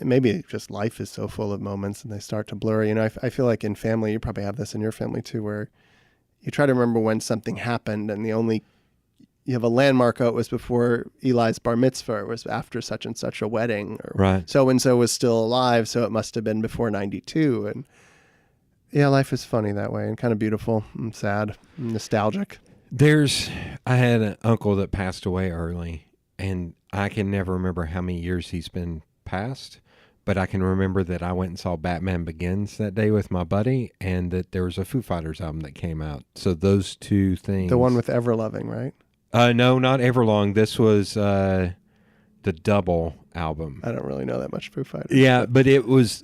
Maybe just life is so full of moments and they start to blur. I feel like in family, you probably have this in your family too, where you try to remember when something happened and you have a landmark. Oh, it was before Eli's bar mitzvah. It was after such and such a wedding. Or right. So-and-so was still alive, so it must have been before 92. And yeah, life is funny that way and kind of beautiful and sad and nostalgic. I had an uncle that passed away early, and I can never remember how many years he's been passed, but I can remember that I went and saw Batman Begins that day with my buddy, and that there was a Foo Fighters album that came out. So those two things. The one with Everloving, right? No, not Everlong. This was the double album. I don't really know that much Foo Fighters. Yeah, but it was,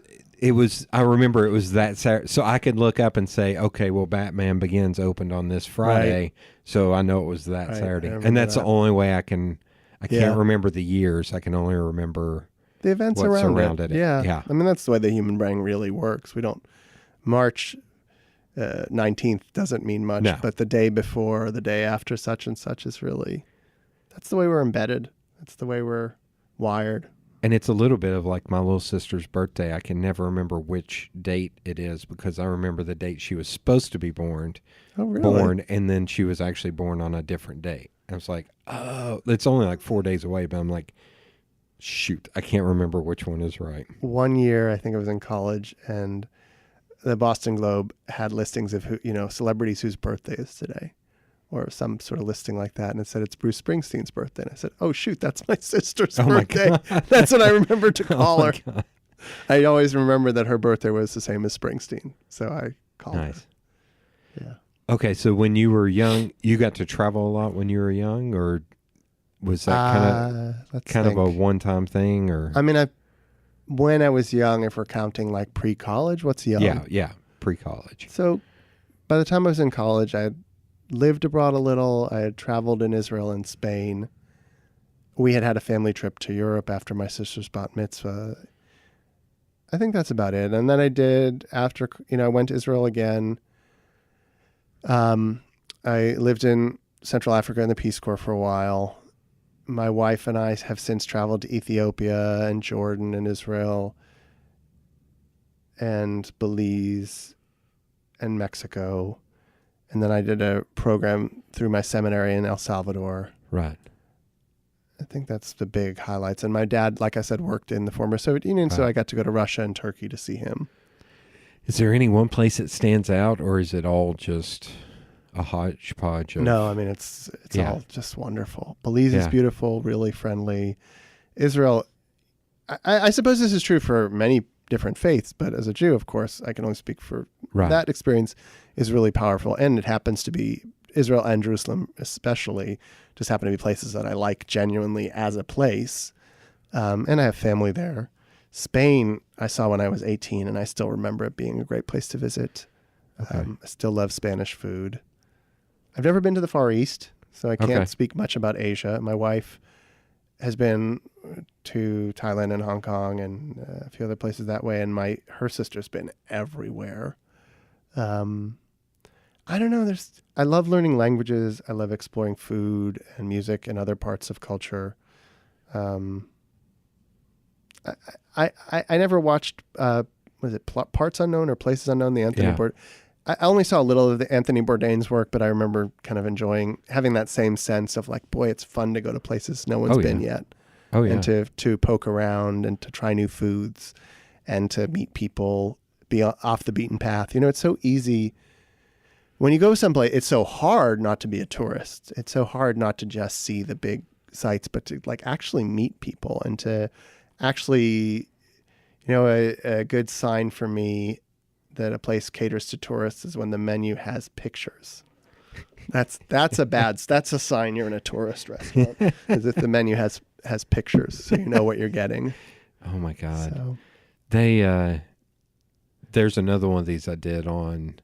I remember it was that Saturday. So I could look up and say, okay, well, Batman Begins opened on this Friday, right. So I know it was that Saturday. And that's the only way I can't remember the years. I can only remember the events what's around it. Yeah. I mean, that's the way the human brain really works. We don't, March 19th doesn't mean much, but the day before or the day after such and such is really, that's the way we're embedded. That's the way we're wired. And it's a little bit of like my little sister's birthday. I can never remember which date it is because I remember the date she was supposed to be born. Oh, really? And then she was actually born on a different date. I was like, oh, it's only like 4 days away, but I'm like, shoot, I can't remember which one is right. One year, I think I was in college, and the Boston Globe had listings of celebrities whose birthday is today, or some sort of listing like that, and it said it's Bruce Springsteen's birthday. And I said, "Oh shoot, that's my sister's birthday." That's when I remembered to call her. God. I always remember that her birthday was the same as Springsteen, so I called her. Yeah. Okay, so when you were young, you got to travel a lot when you were young, or was that kind of a one-time thing? Or I mean, when I was young, if we're counting like pre-college, what's young? Yeah, pre-college. So by the time I was in college, I had lived abroad a little. I had traveled in Israel and Spain. We had a family trip to Europe after my sister's bat mitzvah. I think that's about it. And then I did after, I went to Israel again. I lived in Central Africa in the Peace Corps for a while. My wife and I have since traveled to Ethiopia and Jordan and Israel and Belize and Mexico. And then I did a program through my seminary in El Salvador. Right. I think that's the big highlights. And my dad, like I said, worked in the former Soviet Union, so I got to go to Russia and Turkey to see him. Is there any one place that stands out, or is it all just a hodgepodge of... No, I mean, it's all just wonderful. Belize is beautiful, really friendly. Israel, I suppose this is true for many different faiths, but as a Jew, of course, I can only speak for that experience is really powerful. And it happens to be Israel and Jerusalem especially just happen to be places that I like genuinely as a place. And I have family there. Spain, I saw when I was 18, and I still remember it being a great place to visit. I still love Spanish food. I've never been to the Far East, so I can't speak much about Asia. My wife has been to Thailand and Hong Kong and a few other places that way, and her sister's been everywhere. I don't know. I love learning languages. I love exploring food and music and other parts of culture. I never watched, was it Parts Unknown or Places Unknown, the Anthony Bourdain. I only saw a little of the Anthony Bourdain's work, but I remember kind of having that same sense of like, boy, it's fun to go to places no one's been yet. Oh, yeah. And to poke around and to try new foods and to meet people, be off the beaten path. It's so easy. When you go someplace, it's so hard not to be a tourist. It's so hard not to just see the big sights, but to like actually meet people and to actually, a good sign for me that a place caters to tourists is when the menu has pictures. That's a sign you're in a tourist restaurant, as if the menu has pictures, so you know what you're getting. Oh my God. So. There's another one of these I did on,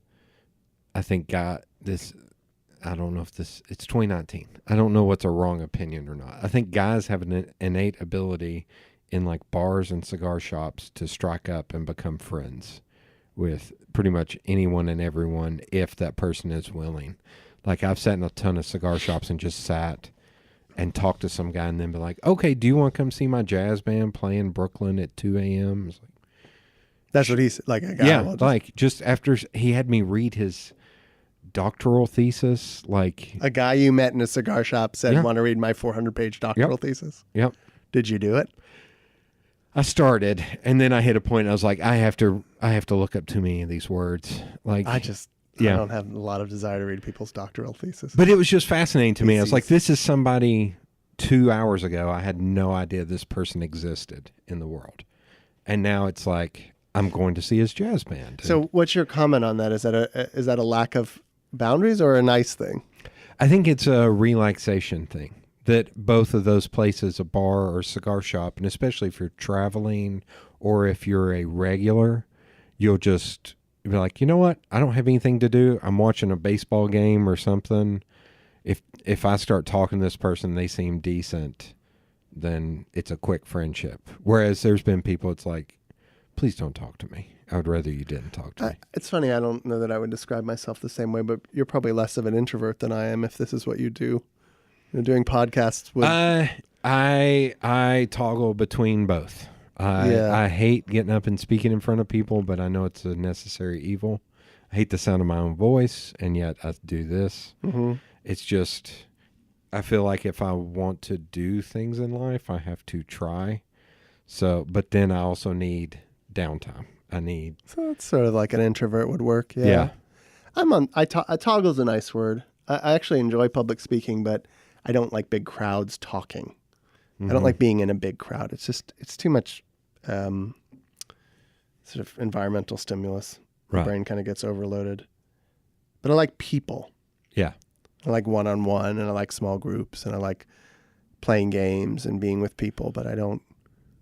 I think I don't know if it's 2019. I don't know what's a wrong opinion or not. I think guys have an innate ability in like bars and cigar shops to strike up and become friends with pretty much anyone and everyone if that person is willing. Like I've sat in a ton of cigar shops and just sat and talked to some guy and then be like, okay, do you want to come see my jazz band play in Brooklyn at 2 a.m.? It's like, that's what he's like. A guy just after he had me read his doctoral thesis, like a guy you met in a cigar shop said, want to read my 400-page doctoral thesis? Yep. Did you do it? I started, and then I hit a point. And I was like, I have to look up too many of these words. Like I don't have a lot of desire to read people's doctoral thesis. But it was just fascinating to me. I was like, this is somebody 2 hours ago. I had no idea this person existed in the world, and now it's like I'm going to see his jazz band. So, what's your comment on that? Is that a lack of boundaries or a nice thing? I think it's a relaxation thing. That both of those places, a bar or cigar shop, and especially if you're traveling or if you're a regular, you'll just be like, you know what? I don't have anything to do. I'm watching a baseball game or something. If I start talking to this person, they seem decent, then it's a quick friendship. Whereas there's been people, it's like, please don't talk to me. I would rather you didn't talk to me. It's funny. I don't know that I would describe myself the same way, but you're probably less of an introvert than I am if this is what you do. Doing podcasts with... I toggle between both. I hate getting up and speaking in front of people, but I know it's a necessary evil. I hate the sound of my own voice, and yet I do this. Mm-hmm. It's just, I feel like if I want to do things in life, I have to try. So, but then I also need downtime. So it's sort of like an introvert would work. Yeah. Toggle's a nice word. I actually enjoy public speaking, but I don't like big crowds talking. Mm-hmm. I don't like being in a big crowd. It's too much. sort of environmental stimulus. Right. My brain kind of gets overloaded. But I like people. Yeah. I like one-on-one, and I like small groups, and I like playing games and being with people, but I don't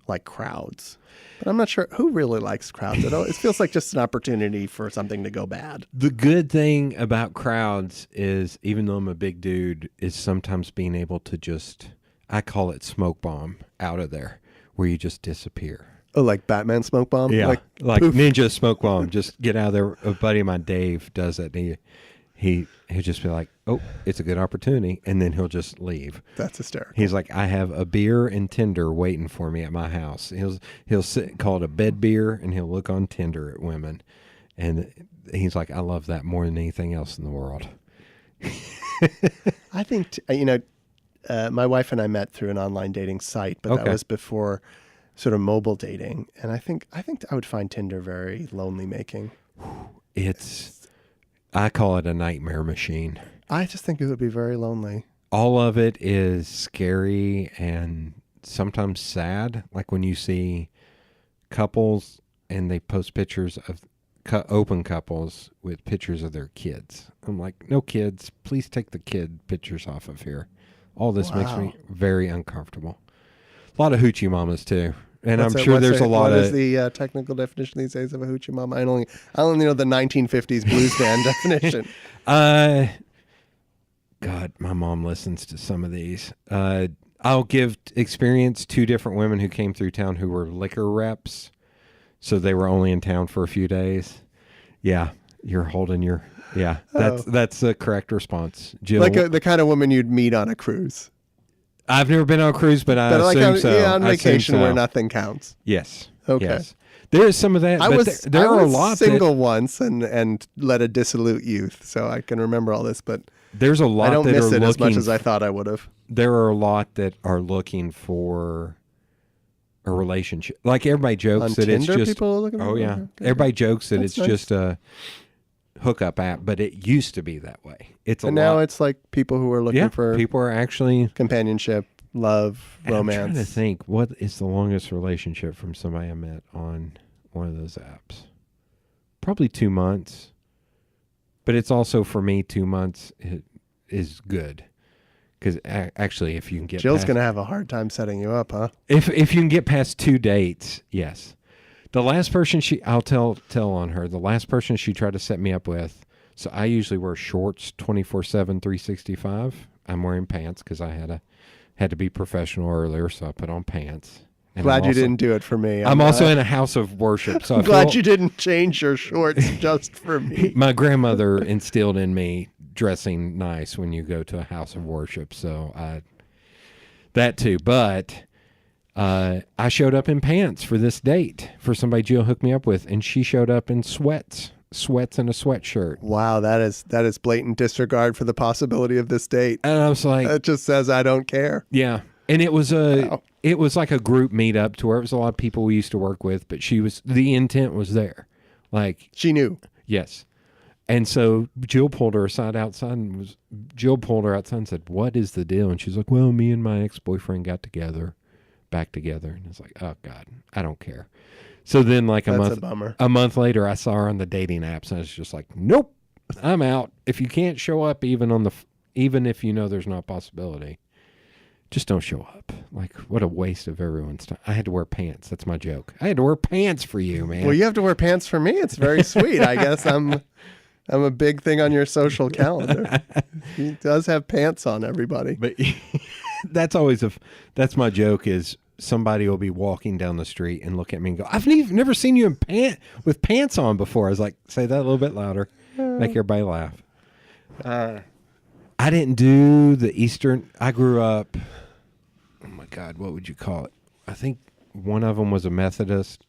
like crowds. But I'm not sure who really likes crowds. It feels like just an opportunity for something to go bad. The good thing about crowds is, even though I'm a big dude, is sometimes being able to just, I call it smoke bomb, out of there, where you just disappear. Oh, like Batman smoke bomb? Yeah, like poof. ninja smoke bomb. Just get out of there. A buddy of mine, Dave, does it. He'll just be like, oh, it's a good opportunity, and then he'll just leave. That's hysterical. He's like, I have a beer and Tinder waiting for me at my house. He'll sit, call it a bed beer, and he'll look on Tinder at women, and he's like, I love that more than anything else in the world. I think, my wife and I met through an online dating site, but that was before sort of mobile dating. And I think I would find Tinder very lonely making. I call it a nightmare machine. I just think it would be very lonely. All of it is scary and sometimes sad. Like when you see couples and they post pictures of open couples with pictures of their kids. I'm like, no kids. Please take the kid pictures off of here. All this makes me very uncomfortable. A lot of hoochie mamas too. And I'm sure there's a lot of... What is the technical definition these days of a hoochie mama? I only know the 1950s blues band definition. God, my mom listens to some of these. I'll give experience 2 different women who came through town who were liquor reps. So they were only in town for a few days. Yeah, you're holding your... Yeah, that's the correct response. Jill, like the kind of woman you'd meet on a cruise. I've never been on a cruise, but I assume so. Yeah, on vacation where nothing counts. Yes. Okay. Yes. There is some of that. I was single once and led a dissolute youth, so I can remember all this. But there's a lot. I don't miss it as much as I thought I would have. There are a lot that are looking for a relationship. Like everybody jokes on that Tinder, it's just. People are looking for yeah. Okay. Everybody jokes that That's it's just a hookup app, but it used to be that way. Now it's like people who are looking for people are actually companionship, love, romance. I'm trying to think, what is the longest relationship from somebody I met on one of those apps? Probably 2 months, but it's also for me 2 months is good because actually, if you can get Jill's gonna have a hard time setting you up, huh? If you can get past 2 dates, yes. The last person I'll tell on her, the last person she tried to set me up with, so I usually wear shorts 24/7, 365. I'm wearing pants because I had to be professional earlier, so I put on pants. And Glad you didn't do it for me. I'm also in a house of worship, so I'm glad you didn't change your shorts just for me. My grandmother instilled in me dressing nice when you go to a house of worship, so that too. But I showed up in pants for this date for somebody Jill hooked me up with, and she showed up in sweats and a sweatshirt. Wow, that is blatant disregard for the possibility of this date. And I was like, it just says I don't care. Yeah, and it was like a group meetup to where it was a lot of people we used to work with, but the intent was there, like she knew. Yes, and so Jill pulled her outside and said, "What is the deal?" And she's like, "Well, me and my ex-boyfriend got back together," and it's like, "Oh God, I don't care." So then, like a month later, I saw her on the dating apps, and I was just like, "Nope, I'm out. If you can't show up, even if you know there's not a possibility, just don't show up." Like, what a waste of everyone's time. I had to wear pants. That's my joke. I had to wear pants for you, man. Well, you have to wear pants for me. It's very sweet. I guess I'm a big thing on your social calendar. He does have pants on, everybody. But that's my joke is. Somebody will be walking down the street and look at me and go, "I've never seen you with pants on before." I was like, say that a little bit louder, make everybody laugh. I didn't do the Eastern. I grew up, oh my God, what would you call it? I think one of them was a Methodist,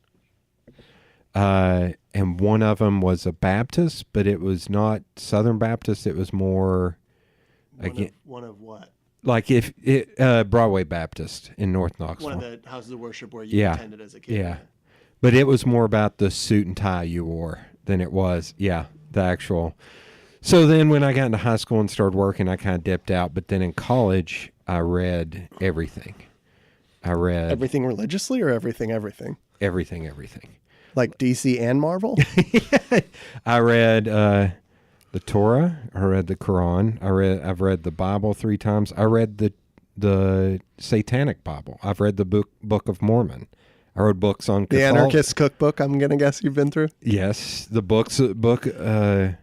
and one of them was a Baptist, but it was not Southern Baptist. It was more, One of what? Like Broadway Baptist in North Knoxville. One of the houses of worship where you attended as a kid. Yeah. But it was more about the suit and tie you wore than it was, the actual. So then when I got into high school and started working, I kind of dipped out. But then in college, I read everything. Everything religiously or everything? Everything. Like DC and Marvel? I read the Torah. I read the Quran. I've read the Bible 3 times. I read the Satanic Bible. I've read the Book of Mormon. I wrote books on The Anarchist Cookbook, I'm going to guess you've been through? Yes, the books on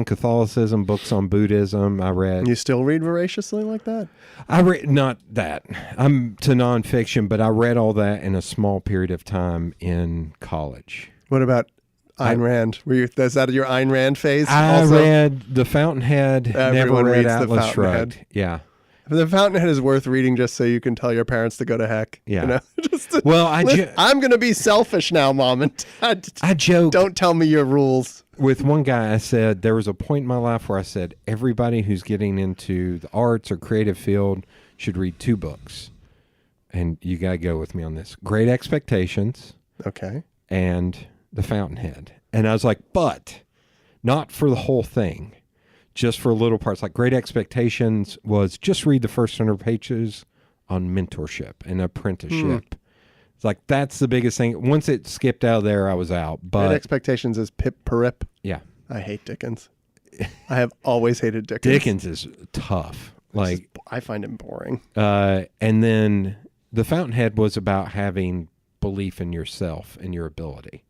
Catholicism, books on Buddhism. I read. You still read voraciously like that? I read not that. I'm to nonfiction, but I read all that in a small period of time in college. What about Ayn Rand? Is that your Ayn Rand phase? I also? read The Fountainhead. Everyone never read reads The Atlas Fountainhead. Shrugged. Yeah. The Fountainhead is worth reading just so you can tell your parents to go to heck. Yeah. You know? Well, I'm going to be selfish now, Mom, and I joke. Don't tell me your rules. With one guy, I said there was a point in my life where I said everybody who's getting into the arts or creative field should read 2 books. And you got to go with me on this. Great Expectations. Okay. And The Fountainhead. And I was like, but not for the whole thing. Just for little parts. Like Great Expectations was just read the first 100 pages on mentorship and apprenticeship. It's like, that's the biggest thing. Once it skipped out of there, I was out. But Great Expectations is Pip Perip. Yeah. I hate Dickens. I have always hated Dickens. Dickens is tough. Like, I find him boring. And then The Fountainhead was about having belief in yourself and your ability.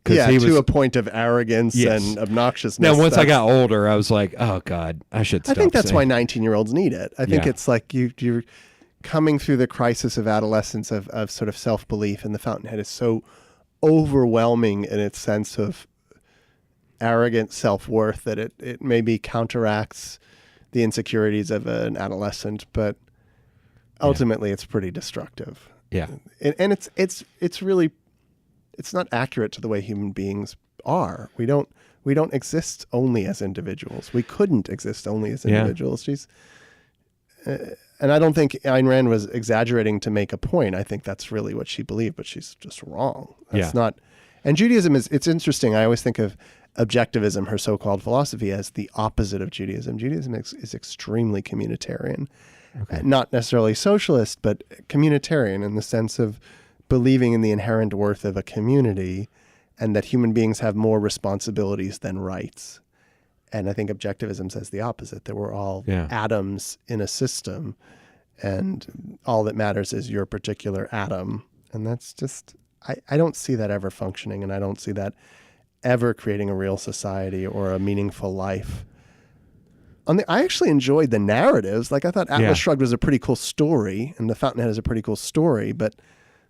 Yeah, to a point of arrogance and obnoxiousness. Now, once I got older, I was like, oh, God, I should stop. I think that's why 19-year-olds need it. I think Yeah. it's like you're coming through the crisis of adolescence of sort of self-belief, and The Fountainhead is so overwhelming in its sense of arrogant self-worth that it maybe counteracts the insecurities of an adolescent, but ultimately it's pretty destructive. Yeah. And it's really, it's not accurate to the way human beings are. We don't exist only as individuals. We couldn't exist only as individuals. She's, and I don't think Ayn Rand was exaggerating to make a point. I think that's really what she believed, but she's just wrong. That's not. And Judaism it's interesting. I always think of objectivism, her so-called philosophy, as the opposite of Judaism. Judaism is extremely communitarian. Okay. Not necessarily socialist, but communitarian in the sense of believing in the inherent worth of a community and that human beings have more responsibilities than rights. And I think objectivism says the opposite, that we're all atoms in a system and all that matters is your particular atom. And that's just, I don't see that ever functioning, and I don't see that ever creating a real society or a meaningful life. I actually enjoyed the narratives. Like, I thought Atlas Shrugged was a pretty cool story, and The Fountainhead is a pretty cool story, but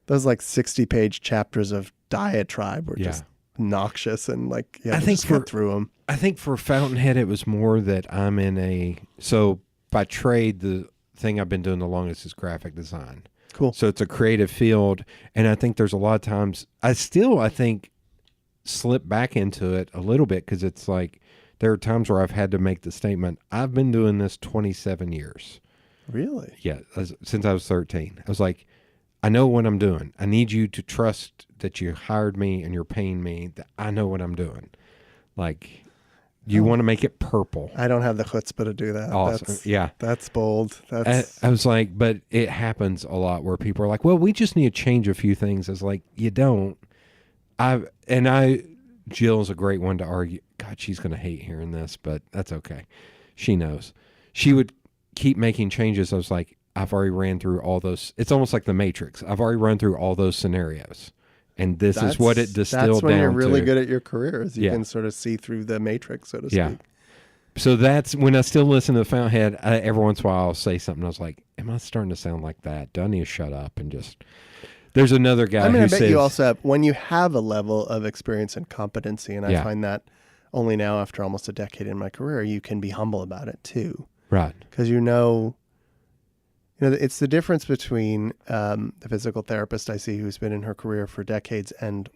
those like 60-page chapters of diatribe were just noxious, and like, I think just get through them. I think for Fountainhead, it was more that I'm so by trade, the thing I've been doing the longest is graphic design. Cool. So it's a creative field, and I think there's a lot of times, I think, slip back into it a little bit, because it's like, there are times where I've had to make the statement, I've been doing this 27 years. Really? Yeah, since I was 13. I was like, I know what I'm doing. I need you to trust that you hired me and you're paying me, that I know what I'm doing. Like, you want to make it purple. I don't have the chutzpah to do that. Awesome. That's bold. I was like, but it happens a lot where people are like, well, we just need to change a few things. It's like, you don't. Jill's a great one to argue. God, she's going to hate hearing this, but that's okay. She knows. She would keep making changes. I was like, I've already ran through all those. It's almost like the Matrix. I've already run through all those scenarios. And this is what it distilled down to. That's when you're really good at your career, is you can sort of see through the Matrix, so to speak. So that's when I still listen to the Fountainhead. Every once in a while I'll say something. I was like, am I starting to sound like that? Do I need to shut up and just... There's another guy who says... I bet you also have, when you have a level of experience and competency, and I find that only now after almost a decade in my career, you can be humble about it too. Right. Because it's the difference between the physical therapist I see who's been in her career for decades, and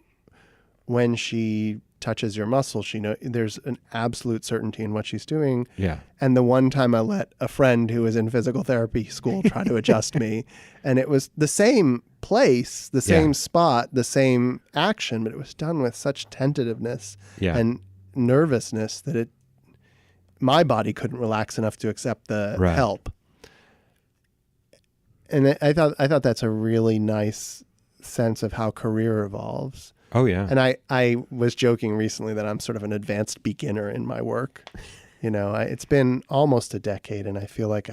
when she touches your muscle, there's an absolute certainty in what she's doing. Yeah. And the one time I let a friend who was in physical therapy school try to adjust me, and it was the same place, the same spot, the same action, but it was done with such tentativeness and nervousness that my body couldn't relax enough to accept the help. And I thought that's a really nice sense of how career evolves. Oh, yeah. And I was joking recently that I'm sort of an advanced beginner in my work. It's been almost a decade, and I feel like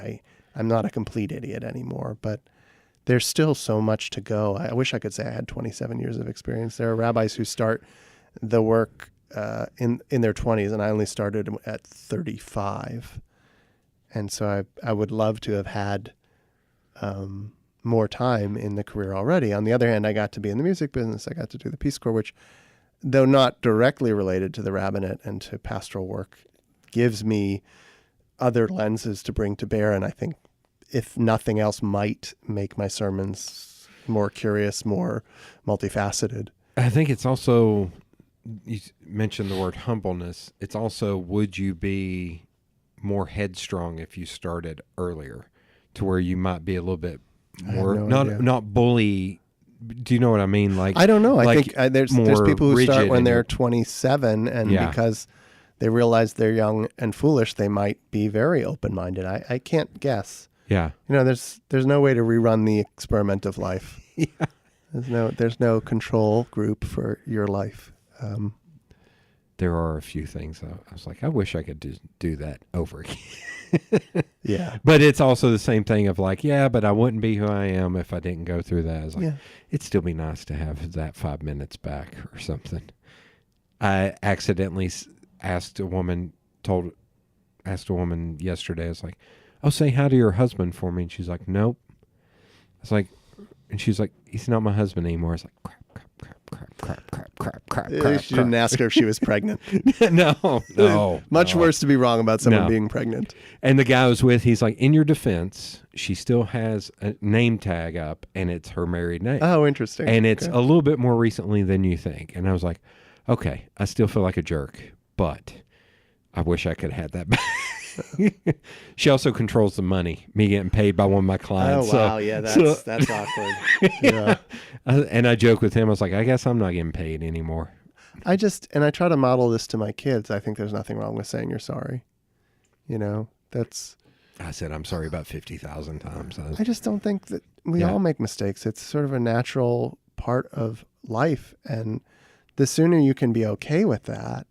I'm not a complete idiot anymore, but there's still so much to go. I wish I could say I had 27 years of experience. There are rabbis who start the work in their 20s, and I only started at 35. And so I would love to have had more time in the career already. On the other hand, I got to be in the music business. I got to do the Peace Corps, which, though not directly related to the rabbinate and to pastoral work, gives me other lenses to bring to bear. And I think, if nothing else, might make my sermons more curious, more multifaceted. I think it's also, you mentioned the word humbleness. It's also, would you be more headstrong if you started earlier, to where you might be a little bit more, not bully. Do you know what I mean? Like, I don't know. I like think there's people who start when they're 27, and because they realize they're young and foolish, they might be very open-minded. I can't guess. Yeah. There's no way to rerun the experiment of life. Yeah. There's no control group for your life. There are a few things I was like, I wish I could do that over again. Yeah. But it's also the same thing of like, but I wouldn't be who I am if I didn't go through that. It's like, it'd still be nice to have that 5 minutes back or something. I accidentally asked a woman yesterday, I was like, oh, say hi to your husband for me. And she's like, nope. I was like, and she's like, he's not my husband anymore. I was like, crap. You didn't ask her if she was pregnant. No. Much worse to be wrong about someone being pregnant. And the guy I was with, he's like, in your defense, she still has a name tag up, and it's her married name. Oh, interesting. And it's a little bit more recently than you think. And I was like, okay, I still feel like a jerk, but I wish I could have had that back. She also controls the money, me getting paid by one of my clients. Oh, wow. That's awkward. Yeah. And I joke with him. I was like, I guess I'm not getting paid anymore. I try to model this to my kids. I think there's nothing wrong with saying you're sorry. I said, I'm sorry about 50,000 times. I just don't think that we all make mistakes. It's sort of a natural part of life. And the sooner you can be okay with that.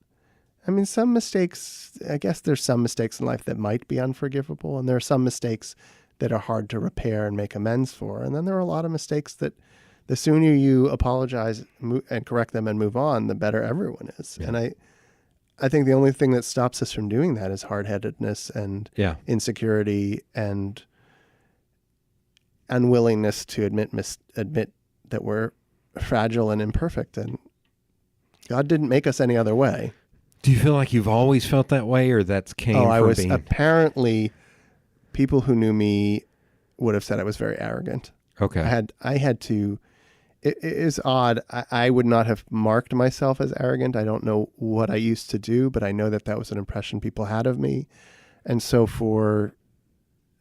I mean, some mistakes, I guess there's some mistakes in life that might be unforgivable, and there are some mistakes that are hard to repair and make amends for. And then there are a lot of mistakes that the sooner you apologize and correct them and move on, the better everyone is. Yeah. And I think the only thing that stops us from doing that is hard-headedness and insecurity and unwillingness to admit that we're fragile and imperfect. And God didn't make us any other way. Do you feel like you've always felt that way, or that's came from being... Apparently, people who knew me would have said I was very arrogant. Okay. I had to... It is odd. I would not have marked myself as arrogant. I don't know what I used to do, but I know that was an impression people had of me. And so from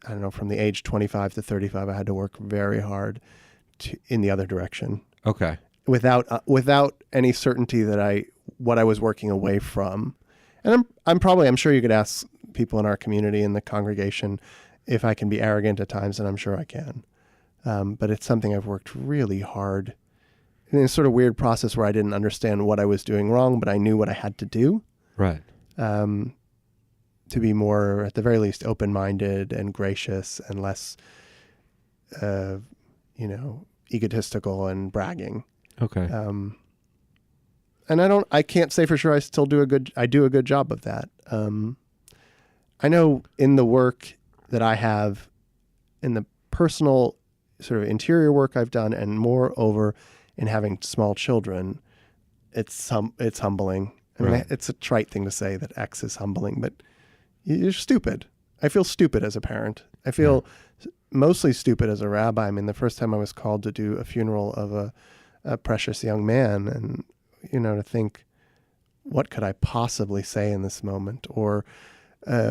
the age 25 to 35, I had to work very hard in the other direction. Okay. Without any certainty that what I was working away from. And I'm sure you could ask people in our community, in the congregation, if I can be arrogant at times, and I'm sure I can. But it's something I've worked really hard in a sort of weird process where I didn't understand what I was doing wrong, but I knew what I had to do. Right. To be more, at the very least, open-minded and gracious and less, egotistical and bragging. Okay. And I can't say for sure I do a good job of that. I know in the work that I have, in the personal sort of interior work I've done, and moreover in having small children, it's humbling. I mean, it's a trite thing to say that X is humbling, but you're stupid. I feel stupid as a parent. I feel mostly stupid as a rabbi. I mean, the first time I was called to do a funeral of a precious young man, and to think, what could I possibly say in this moment? Or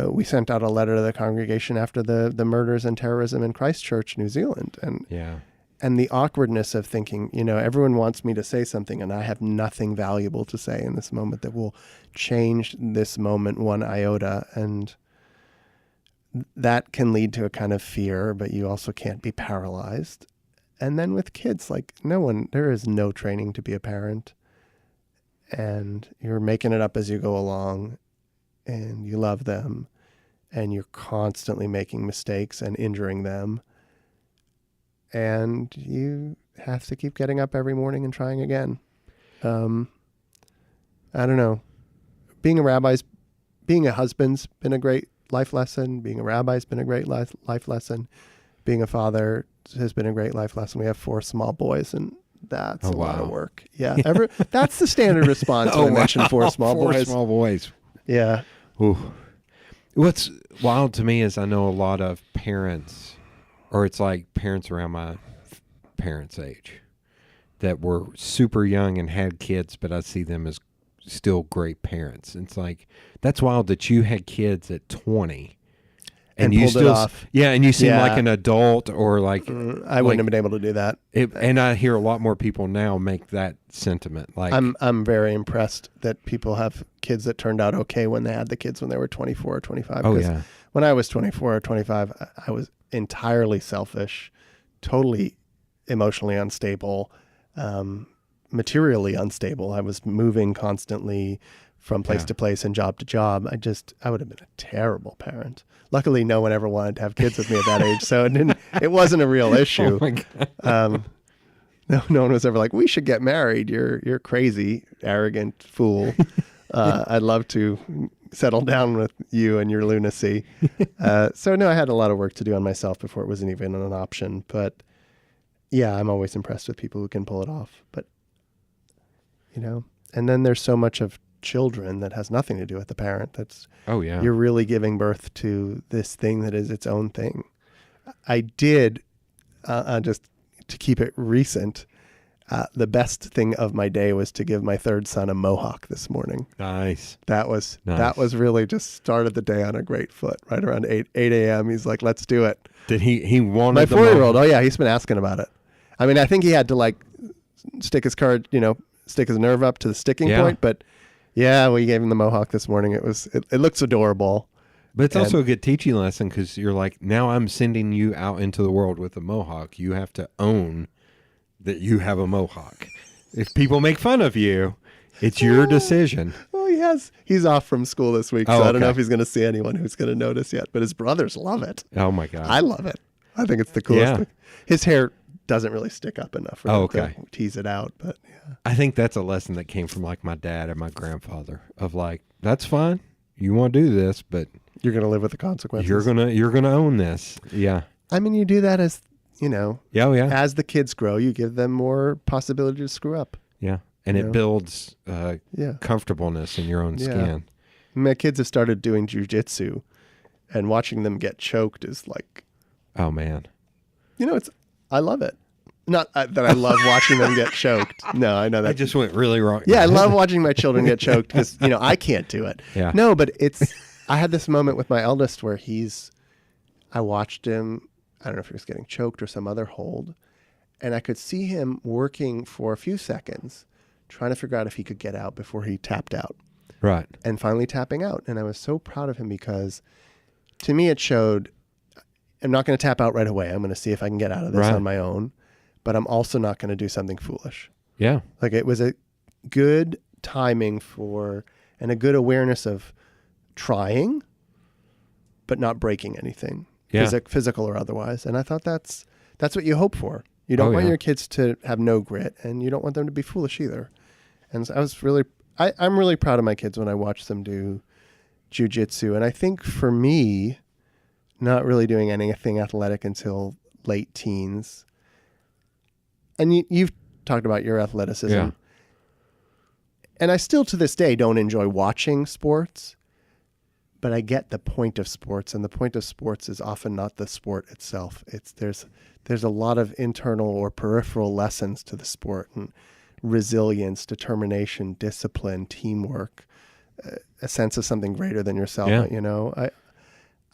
we sent out a letter to the congregation after the murders and terrorism in Christchurch, New Zealand. And the awkwardness of thinking, everyone wants me to say something, and I have nothing valuable to say in this moment that will change this moment one iota. And that can lead to a kind of fear, but you also can't be paralyzed. And then with kids, there is no training to be a parent. and you're making it up as you go along, and you love them, and you're constantly making mistakes and injuring them, and you have to keep getting up every morning and trying again. I don't know. Being a husband's been a great life lesson. Being a rabbi's been a great life lesson. Being a father has been a great life lesson. We have 4 small boys, and that's a lot of work. Yeah. That's the standard response when I mention 4 small boys. 4 small boys. Yeah. Ooh. What's wild to me is I know a lot of parents, or it's like parents around my parents' age, that were super young and had kids, but I see them as still great parents. It's like, that's wild that you had kids at 20 and you pulled still, it off. Yeah, and you seem like an adult, or like I wouldn't have been able to do that. And I hear a lot more people now make that sentiment. Like, I'm very impressed that people have kids that turned out okay when they had the kids when they were 24 or 25. Oh yeah. When I was 24 or 25, I was entirely selfish, totally emotionally unstable, materially unstable. I was moving constantly from place to place and job to job. I would have been a terrible parent. Luckily, no one ever wanted to have kids with me at that age, so it wasn't a real issue. Oh my God. No one was ever like, we should get married. You're crazy, arrogant fool. I'd love to settle down with you and your lunacy. So no, I had a lot of work to do on myself before it wasn't even an option. But yeah, I'm always impressed with people who can pull it off. But, and then there's so much of children that has nothing to do with the parent. You're really giving birth to this thing that is its own thing. I did, just to keep it recent, the best thing of my day was to give my 3rd son a mohawk this morning. Nice. That was really just started the day on a great foot. Right around 8 a.m. He's like, let's do it. Did he wanted my the 4-year-old? Oh yeah, he's been asking about it. I mean, I think he had to like stick his nerve up to the sticking point. But yeah, we gave him the mohawk this morning. It looks adorable. But it's also a good teaching lesson, because you're like, now I'm sending you out into the world with a mohawk. You have to own that you have a mohawk. If people make fun of you, it's your decision. Well, he's off from school this week, so I don't know if he's going to see anyone who's going to notice yet. But his brothers love it. Oh my God. I love it. I think it's the coolest thing. His hair doesn't really stick up enough for him to tease it out. But yeah. I think that's a lesson that came from like my dad and my grandfather, of like, that's fine. You want to do this, but you're going to live with the consequences. You're gonna own this. Yeah. I mean, you do that as as the kids grow, you give them more possibility to screw up. Yeah. And it builds comfortableness in your own skin. My kids have started doing jujitsu, and watching them get choked is like, oh man. I love it. Not that I love watching them get choked. No, I know that. I just went really wrong. Yeah, I love watching my children get choked because, I can't do it. Yeah. No, but I had this moment with my eldest where I watched him, I don't know if he was getting choked or some other hold, and I could see him working for a few seconds, trying to figure out if he could get out before he tapped out. Right. And finally tapping out. And I was so proud of him, because to me it showed, I'm not going to tap out right away. I'm going to see if I can get out of this on my own. But I'm also not going to do something foolish. Yeah. Like, it was a good timing and a good awareness of trying, but not breaking anything, physical or otherwise. And I thought that's what you hope for. You don't want your kids to have no grit, and you don't want them to be foolish either. And so I'm really proud of my kids when I watch them do jujitsu. And I think for me, not really doing anything athletic until late teens. And you've talked about your athleticism. Yeah. And I still to this day don't enjoy watching sports, but I get the point of sports. And the point of sports is often not the sport itself. There's a lot of internal or peripheral lessons to the sport, and resilience, determination, discipline, teamwork, a sense of something greater than yourself. Yeah.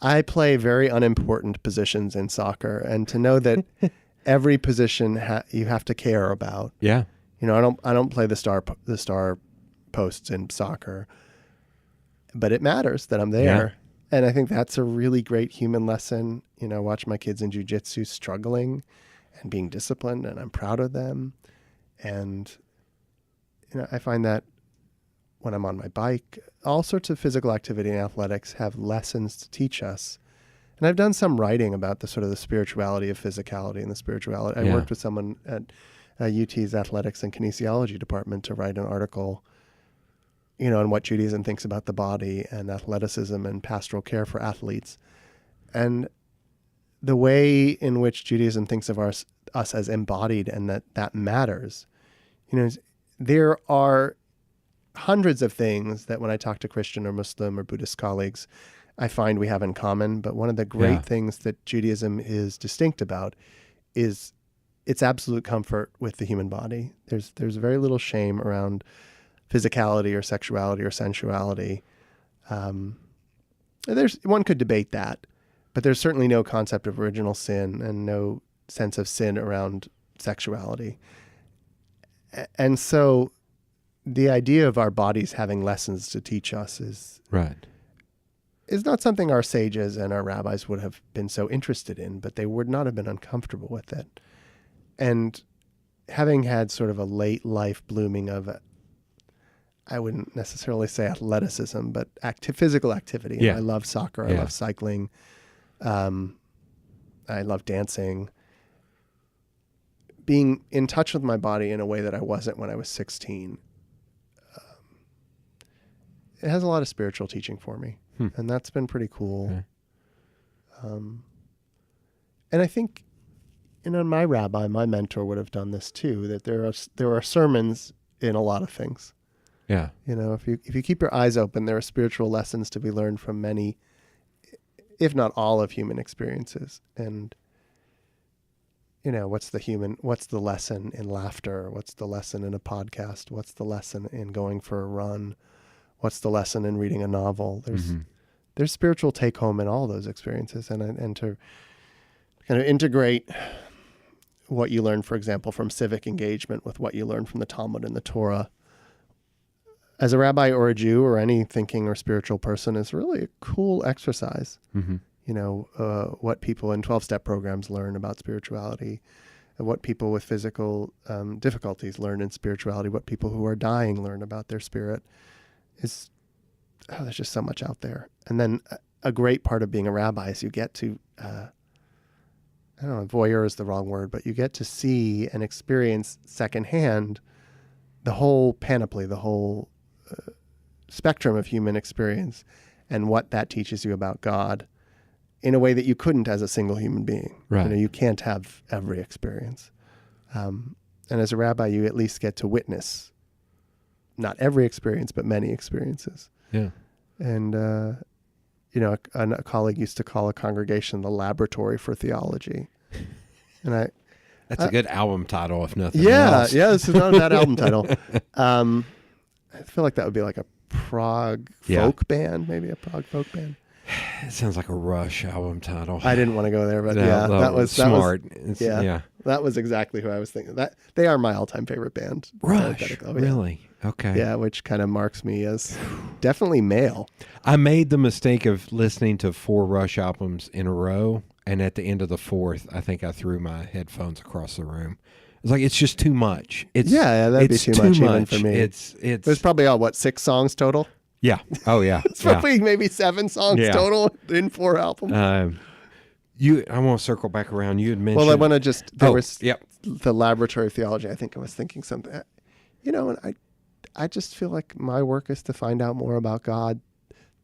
I play very unimportant positions in soccer, and to know that every position you have to care about. Yeah. I don't play the star posts in soccer, but it matters that I'm there. Yeah. And I think that's a really great human lesson. I watch my kids in jiu-jitsu struggling and being disciplined, and I'm proud of them. And I find that when I'm on my bike. All sorts of physical activity and athletics have lessons to teach us. And I've done some writing about the sort of the spirituality of physicality and the spirituality. I worked with someone at UT's athletics and kinesiology department to write an article, on what Judaism thinks about the body and athleticism and pastoral care for athletes. And the way in which Judaism thinks of us as embodied and that matters, there are hundreds of things that when I talk to Christian or Muslim or Buddhist colleagues, I find we have in common. But one of the great things that Judaism is distinct about is its absolute comfort with the human body. There's very little shame around physicality or sexuality or sensuality. One could debate that, but there's certainly no concept of original sin and no sense of sin around sexuality. And so the idea of our bodies having lessons to teach us is not something our sages and our rabbis would have been so interested in, but they would not have been uncomfortable with it. And having had sort of a late life blooming of, I wouldn't necessarily say athleticism, but physical activity. Yeah. I love soccer. I love cycling. I love dancing. Being in touch with my body in a way that I wasn't when I was 16. It has a lot of spiritual teaching for me. And that's been pretty cool. Okay. And I think, my rabbi, my mentor would have done this too, that there are sermons in a lot of things. Yeah. If you keep your eyes open, there are spiritual lessons to be learned from many, if not all, of human experiences. And, what's the lesson in laughter? What's the lesson in a podcast? What's the lesson in going for a run? What's the lesson in reading a novel? There's spiritual take home in all those experiences, and to kind of integrate what you learn, for example, from civic engagement with what you learn from the Talmud and the Torah as a rabbi or a Jew or any thinking or spiritual person is really a cool exercise. What people in 12-step programs learn about spirituality, and what people with physical difficulties learn in spirituality, what people who are dying learn about their spirit. There's just so much out there. And then a great part of being a rabbi is you get to, I don't know, voyeur is the wrong word, but you get to see and experience secondhand the whole panoply, the whole spectrum of human experience and what that teaches you about God in a way that you couldn't as a single human being. Right. You can't have every experience. And as a rabbi, you at least get to witness not every experience, but many experiences. Yeah. And, a colleague used to call a congregation the laboratory for theology. And that's a good album title, if nothing else. Yeah, this is not a bad album title. I feel like that would be like a prog folk band, maybe a prog folk band. It sounds like a Rush album title. I didn't want to go there, but that was smart. That was exactly who I was thinking. That they are my all-time favorite band. Rush, really? Okay. Yeah, which kind of marks me as definitely male. I made the mistake of listening to 4 Rush albums in a row, and at the end of the 4th, I think I threw my headphones across the room. It's like, it's just too much. That'd be too much even for me. There's probably 6 songs total? Yeah. Oh, yeah. It's probably maybe 7 songs total in 4 albums. I want to circle back around. You had mentioned. Well, I want to just. The laboratory of theology. I think I was thinking something. And I just feel like my work is to find out more about God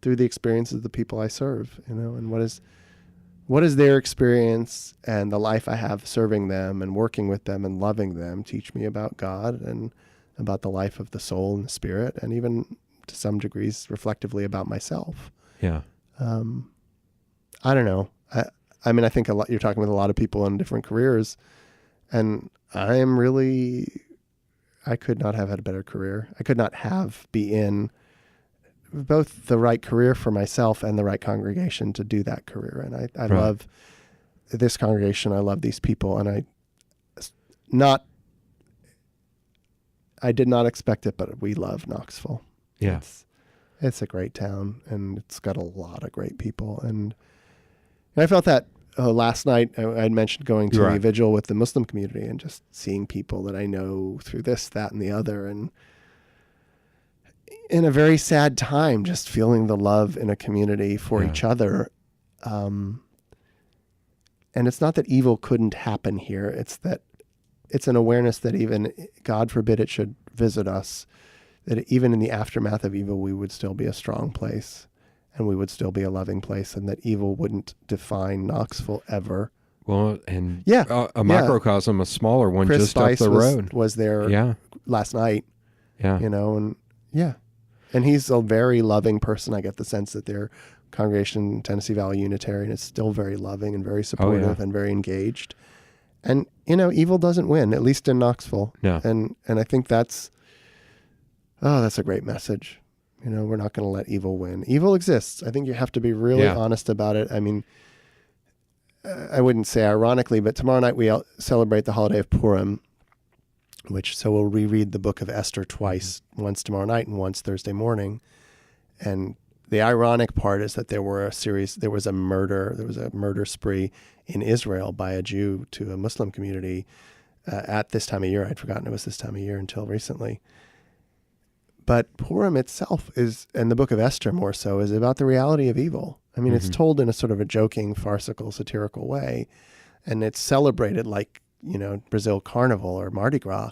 through the experiences of the people I serve. And what is their experience and the life I have serving them and working with them and loving them teach me about God and about the life of the soul and the spirit, and even to some degrees reflectively about myself. Yeah. I don't know. I think you're talking with a lot of people in different careers, and I could not have had a better career. I could not be in both the right career for myself and the right congregation to do that career. And I love this congregation. I love these people, and I did not expect it, but we love Knoxville. Yeah. It's a great town, and it's got a lot of great people. And I felt that last night. I had mentioned going to a vigil with the Muslim community and just seeing people that I know through this, that, and the other. And in a very sad time, just feeling the love in a community for Yeah. each other. And it's not that evil couldn't happen here. It's that it's an awareness that even, God forbid it should visit us, that even in the aftermath of evil, we would still be a strong place and we would still be a loving place, and that evil wouldn't define Knoxville ever. Well, and Yeah. a microcosm, a smaller one Chris just up Spice the road. was there Yeah. last night, Yeah. and yeah. And he's a very loving person. I get the sense that their congregation, Tennessee Valley Unitarian, is still very loving and very supportive and very engaged. And, evil doesn't win, at least in Knoxville. No. And I think that's a great message. We're not going to let evil win. Evil exists. I think you have to be really honest about it. I mean, I wouldn't say ironically, but tomorrow night we celebrate the holiday of Purim, so we'll reread the book of Esther twice, once tomorrow night and once Thursday morning. And the ironic part is that there was a murder spree in Israel by a Jew to a Muslim community at this time of year. I'd forgotten it was this time of year until recently. But Purim itself is, and the book of Esther more so, is about the reality of evil. I mean, it's told in a sort of a joking, farcical, satirical way, and it's celebrated like, Brazil Carnival or Mardi Gras.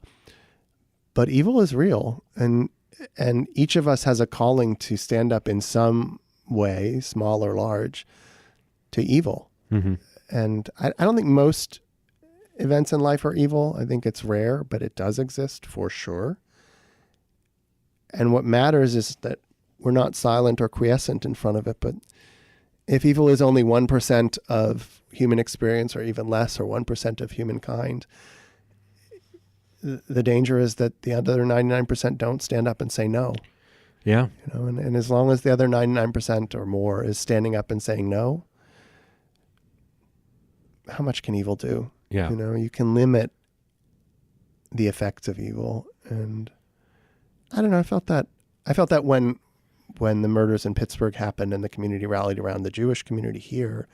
But evil is real, and each of us has a calling to stand up in some way, small or large, to evil. Mm-hmm. And I don't think most events in life are evil. I think it's rare, but it does exist for sure. And what matters is that we're not silent or quiescent in front of it. But if evil is only 1% of human experience, or even less, or 1% of humankind, the danger is that the other 99% don't stand up and say no. Yeah. And as long as the other 99% or more is standing up and saying no, how much can evil do? Yeah. You can limit the effects of evil. And I don't know, I felt that when the murders in Pittsburgh happened and the community rallied around the Jewish community here.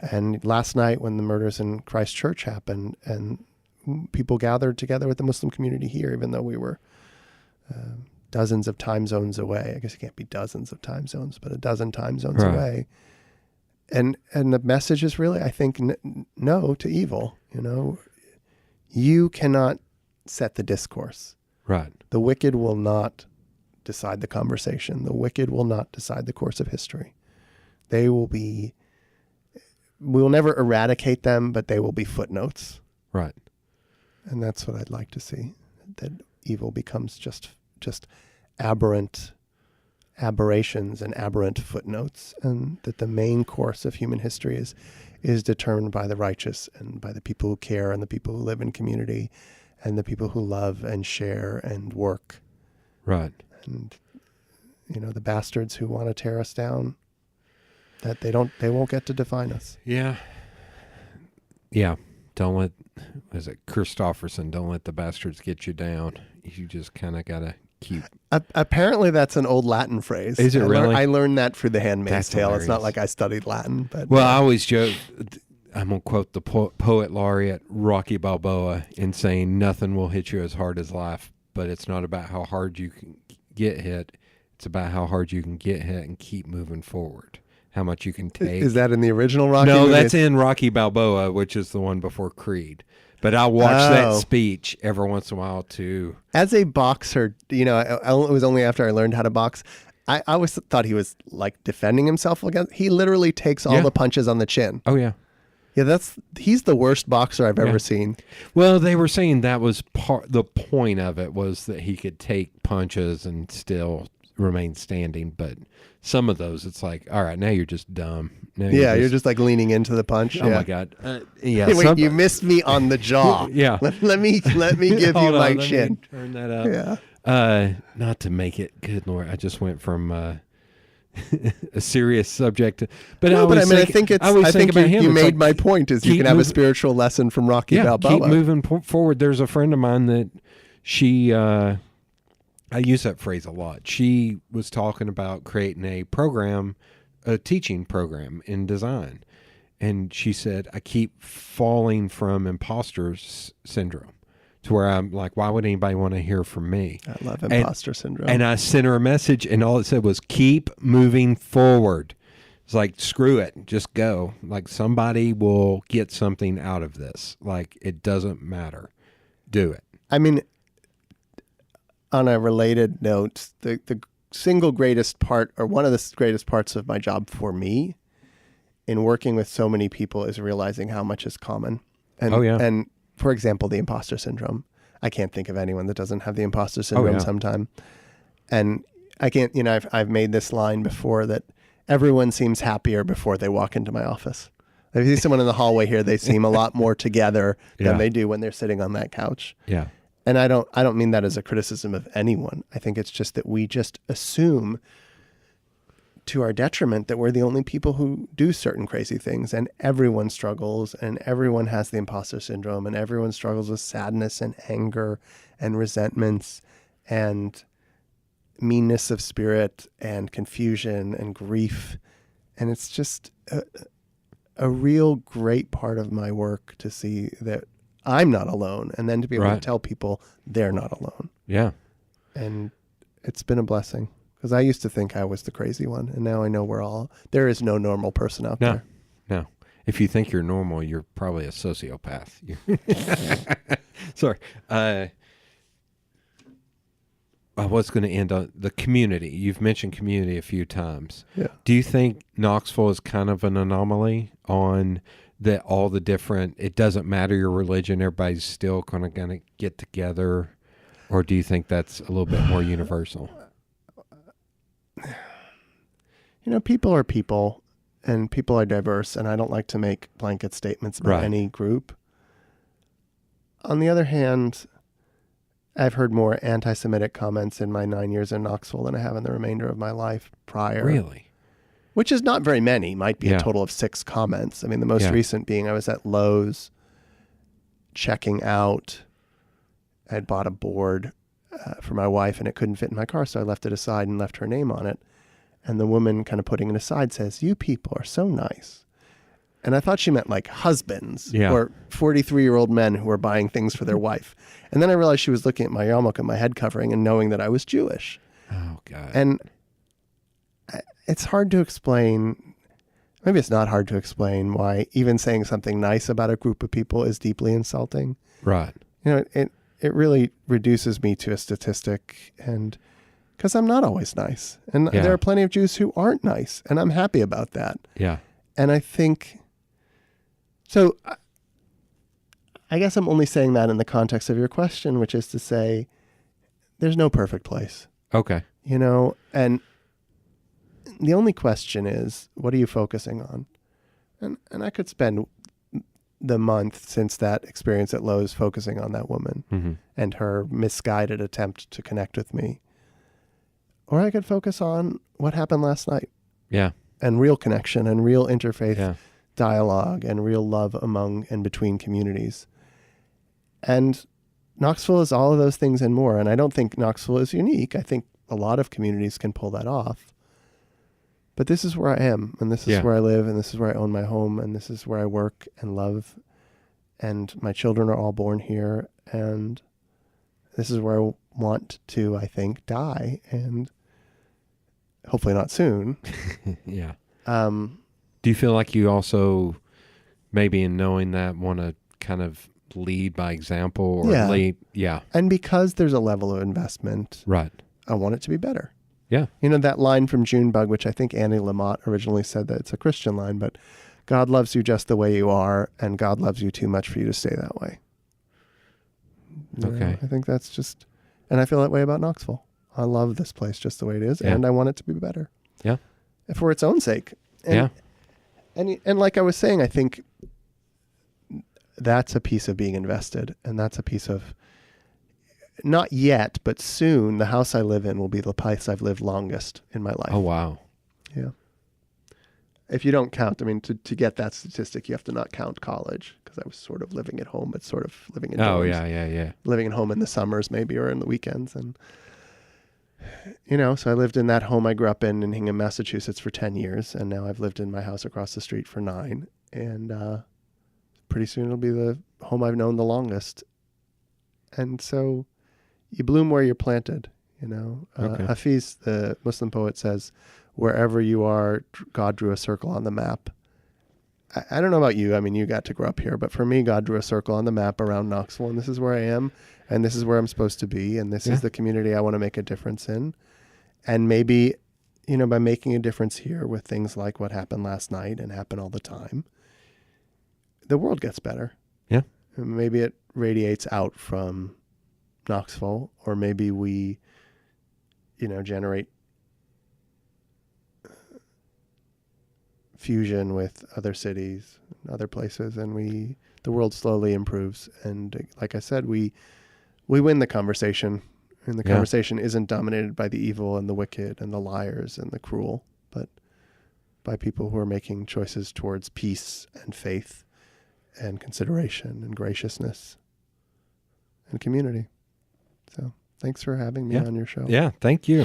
And last night when the murders in Christchurch happened and people gathered together with the Muslim community here, even though we were dozens of time zones away. I guess it can't be dozens of time zones, but a dozen time zones away. And the message is really, I think, no to evil. You cannot set the discourse. Right. The wicked will not decide the conversation. The wicked will not decide the course of history. We will never eradicate them, but they will be footnotes. Right. And that's what I'd like to see, that evil becomes just aberrations and aberrant footnotes, and that the main course of human history is determined by the righteous and by the people who care and the people who live in community and the people who love and share and work. Right. And, the bastards who want to tear us down, that they won't get to define us. Yeah. Yeah. Don't let, Christofferson, don't let the bastards get you down. You just kind of got to keep. Apparently that's an old Latin phrase. Is it really? I learned that through The Handmaid's Tale. Hilarious. It's not like I studied Latin. But I always joke, I'm going to quote the poet laureate Rocky Balboa in saying, nothing will hit you as hard as life, but it's not about how hard you can get hit. It's about how hard you can get hit and keep moving forward. How much you can take. Is that in the original Rocky? No, that's in Rocky Balboa, which is the one before Creed. But I'll watch that speech every once in a while too. As a boxer, it was only after I learned how to box. I always thought he was like defending himself against. He literally takes all the punches on the chin. Oh yeah. Yeah, he's the worst boxer I've ever seen. Well, they were saying that was the point of it, was that he could take punches and still remain standing, but some of those, it's like, all right, now you're just dumb. Now you're just like leaning into the punch. Oh my God. Wait, you missed me on the jaw. Yeah. Let me give you my chin. Turn that up. Yeah. Not to make it, good Lord, I just went from a serious subject, but I think you made my point. Is you can have a spiritual lesson from Rocky Balboa. Keep moving forward. There's a friend of mine that I use that phrase a lot. She was talking about creating a teaching program in design. And she said, I keep falling from imposter syndrome. to where I'm like, why would anybody want to hear from me? I love imposter syndrome. And I sent her a message, and all it said was, keep moving forward. It's like, screw it, just go. Like, somebody will get something out of this. Like, it doesn't matter. Do it. I mean, on a related note, the single greatest part, or one of the greatest parts of my job for me in working with so many people, is realizing how much is common. And, and for example, the imposter syndrome. I can't think of anyone that doesn't have the imposter syndrome sometime. And I can't, I've made this line before that everyone seems happier before they walk into my office. If you see someone in the hallway here, they seem a lot more together than they do when they're sitting on that couch. Yeah. And I don't mean that as a criticism of anyone. I think it's just that we just assume to our detriment that we're the only people who do certain crazy things, and everyone struggles, and everyone has the imposter syndrome, and everyone struggles with sadness and anger and resentments and meanness of spirit and confusion and grief. And it's just a real great part of my work to see that I'm not alone, and then to be able to tell people they're not alone. Yeah. And it's been a blessing, because I used to think I was the crazy one, and now I know there is no normal person out there. No. If you think you're normal, you're probably a sociopath. Sorry. I was going to end on the community. You've mentioned community a few times. Yeah. Do you think Knoxville is kind of an anomaly on that all the different, it doesn't matter your religion, everybody's still kind of going to get together? Or do you think that's a little bit more universal? People are people, and people are diverse, and I don't like to make blanket statements about any group. On the other hand, I've heard more anti-Semitic comments in my 9 years in Knoxville than I have in the remainder of my life prior. Really? Which is not very many. Might be a total of 6 comments. I mean, the most recent being I was at Lowe's checking out. I had bought a board for my wife, and it couldn't fit in my car, so I left it aside and left her name on it. And the woman, kind of putting it aside, says, "You people are so nice." And I thought she meant like husbands or 43-year-old men who were buying things for their wife. And then I realized she was looking at my yarmulke and my head covering and knowing that I was Jewish. Oh, God. And it's hard to explain. Maybe it's not hard to explain why even saying something nice about a group of people is deeply insulting. Right. It really reduces me to a statistic, and because I'm not always nice. And there are plenty of Jews who aren't nice, and I'm happy about that. Yeah. And I think, so I guess I'm only saying that in the context of your question, which is to say, there's no perfect place. Okay. And the only question is, what are you focusing on? And I could spend the month since that experience at Lowe's focusing on that woman and her misguided attempt to connect with me. Or I could focus on what happened last night. Yeah. And real connection and real interfaith dialogue and real love among and between communities. And Knoxville is all of those things and more. And I don't think Knoxville is unique. I think a lot of communities can pull that off. But this is where I am, and this is where I live, and this is where I own my home, and this is where I work and love. And my children are all born here, and this is where I want to, I think, die, and hopefully not soon. Yeah. Do you feel like you also, maybe in knowing that, want to kind of lead by example or lead? Yeah. And because there's a level of investment, right, I want it to be better. Yeah. That line from Junebug, which I think Annie Lamott originally said that it's a Christian line, but God loves you just the way you are, and God loves you too much for you to stay that way. Okay. I think that's just, and I feel that way about Knoxville. I love this place just the way it is, and I want it to be better. Yeah. For its own sake. And, and like I was saying, I think that's a piece of being invested, and that's a piece of, not yet, but soon, the house I live in will be the place I've lived longest in my life. Oh, wow. Yeah. If you don't count, I mean, to get that statistic, you have to not count college, because I was sort of living at home, but sort of living in dorms. Oh, yeah. Living at home in the summers, maybe, or in the weekends. And, so I lived in that home I grew up in Hingham, Massachusetts for 10 years, and now I've lived in my house across the street for 9. And pretty soon it'll be the home I've known the longest. And so you bloom where you're planted, you know. Okay. Hafiz, the Muslim poet, says, wherever you are, God drew a circle on the map. I don't know about you. I mean, you got to grow up here, but for me, God drew a circle on the map around Knoxville, and this is where I am, and this is where I'm supposed to be, and this is the community I want to make a difference in. And maybe, you know, by making a difference here with things like what happened last night and happen all the time, the world gets better. Yeah. And maybe it radiates out from Knoxville, or maybe we, you know, generate fusion with other cities, other places, and the world slowly improves. And like I said, we win the conversation, and the conversation isn't dominated by the evil and the wicked and the liars and the cruel, but by people who are making choices towards peace and faith and consideration and graciousness and community. So thanks for having me on your show. Yeah, thank you.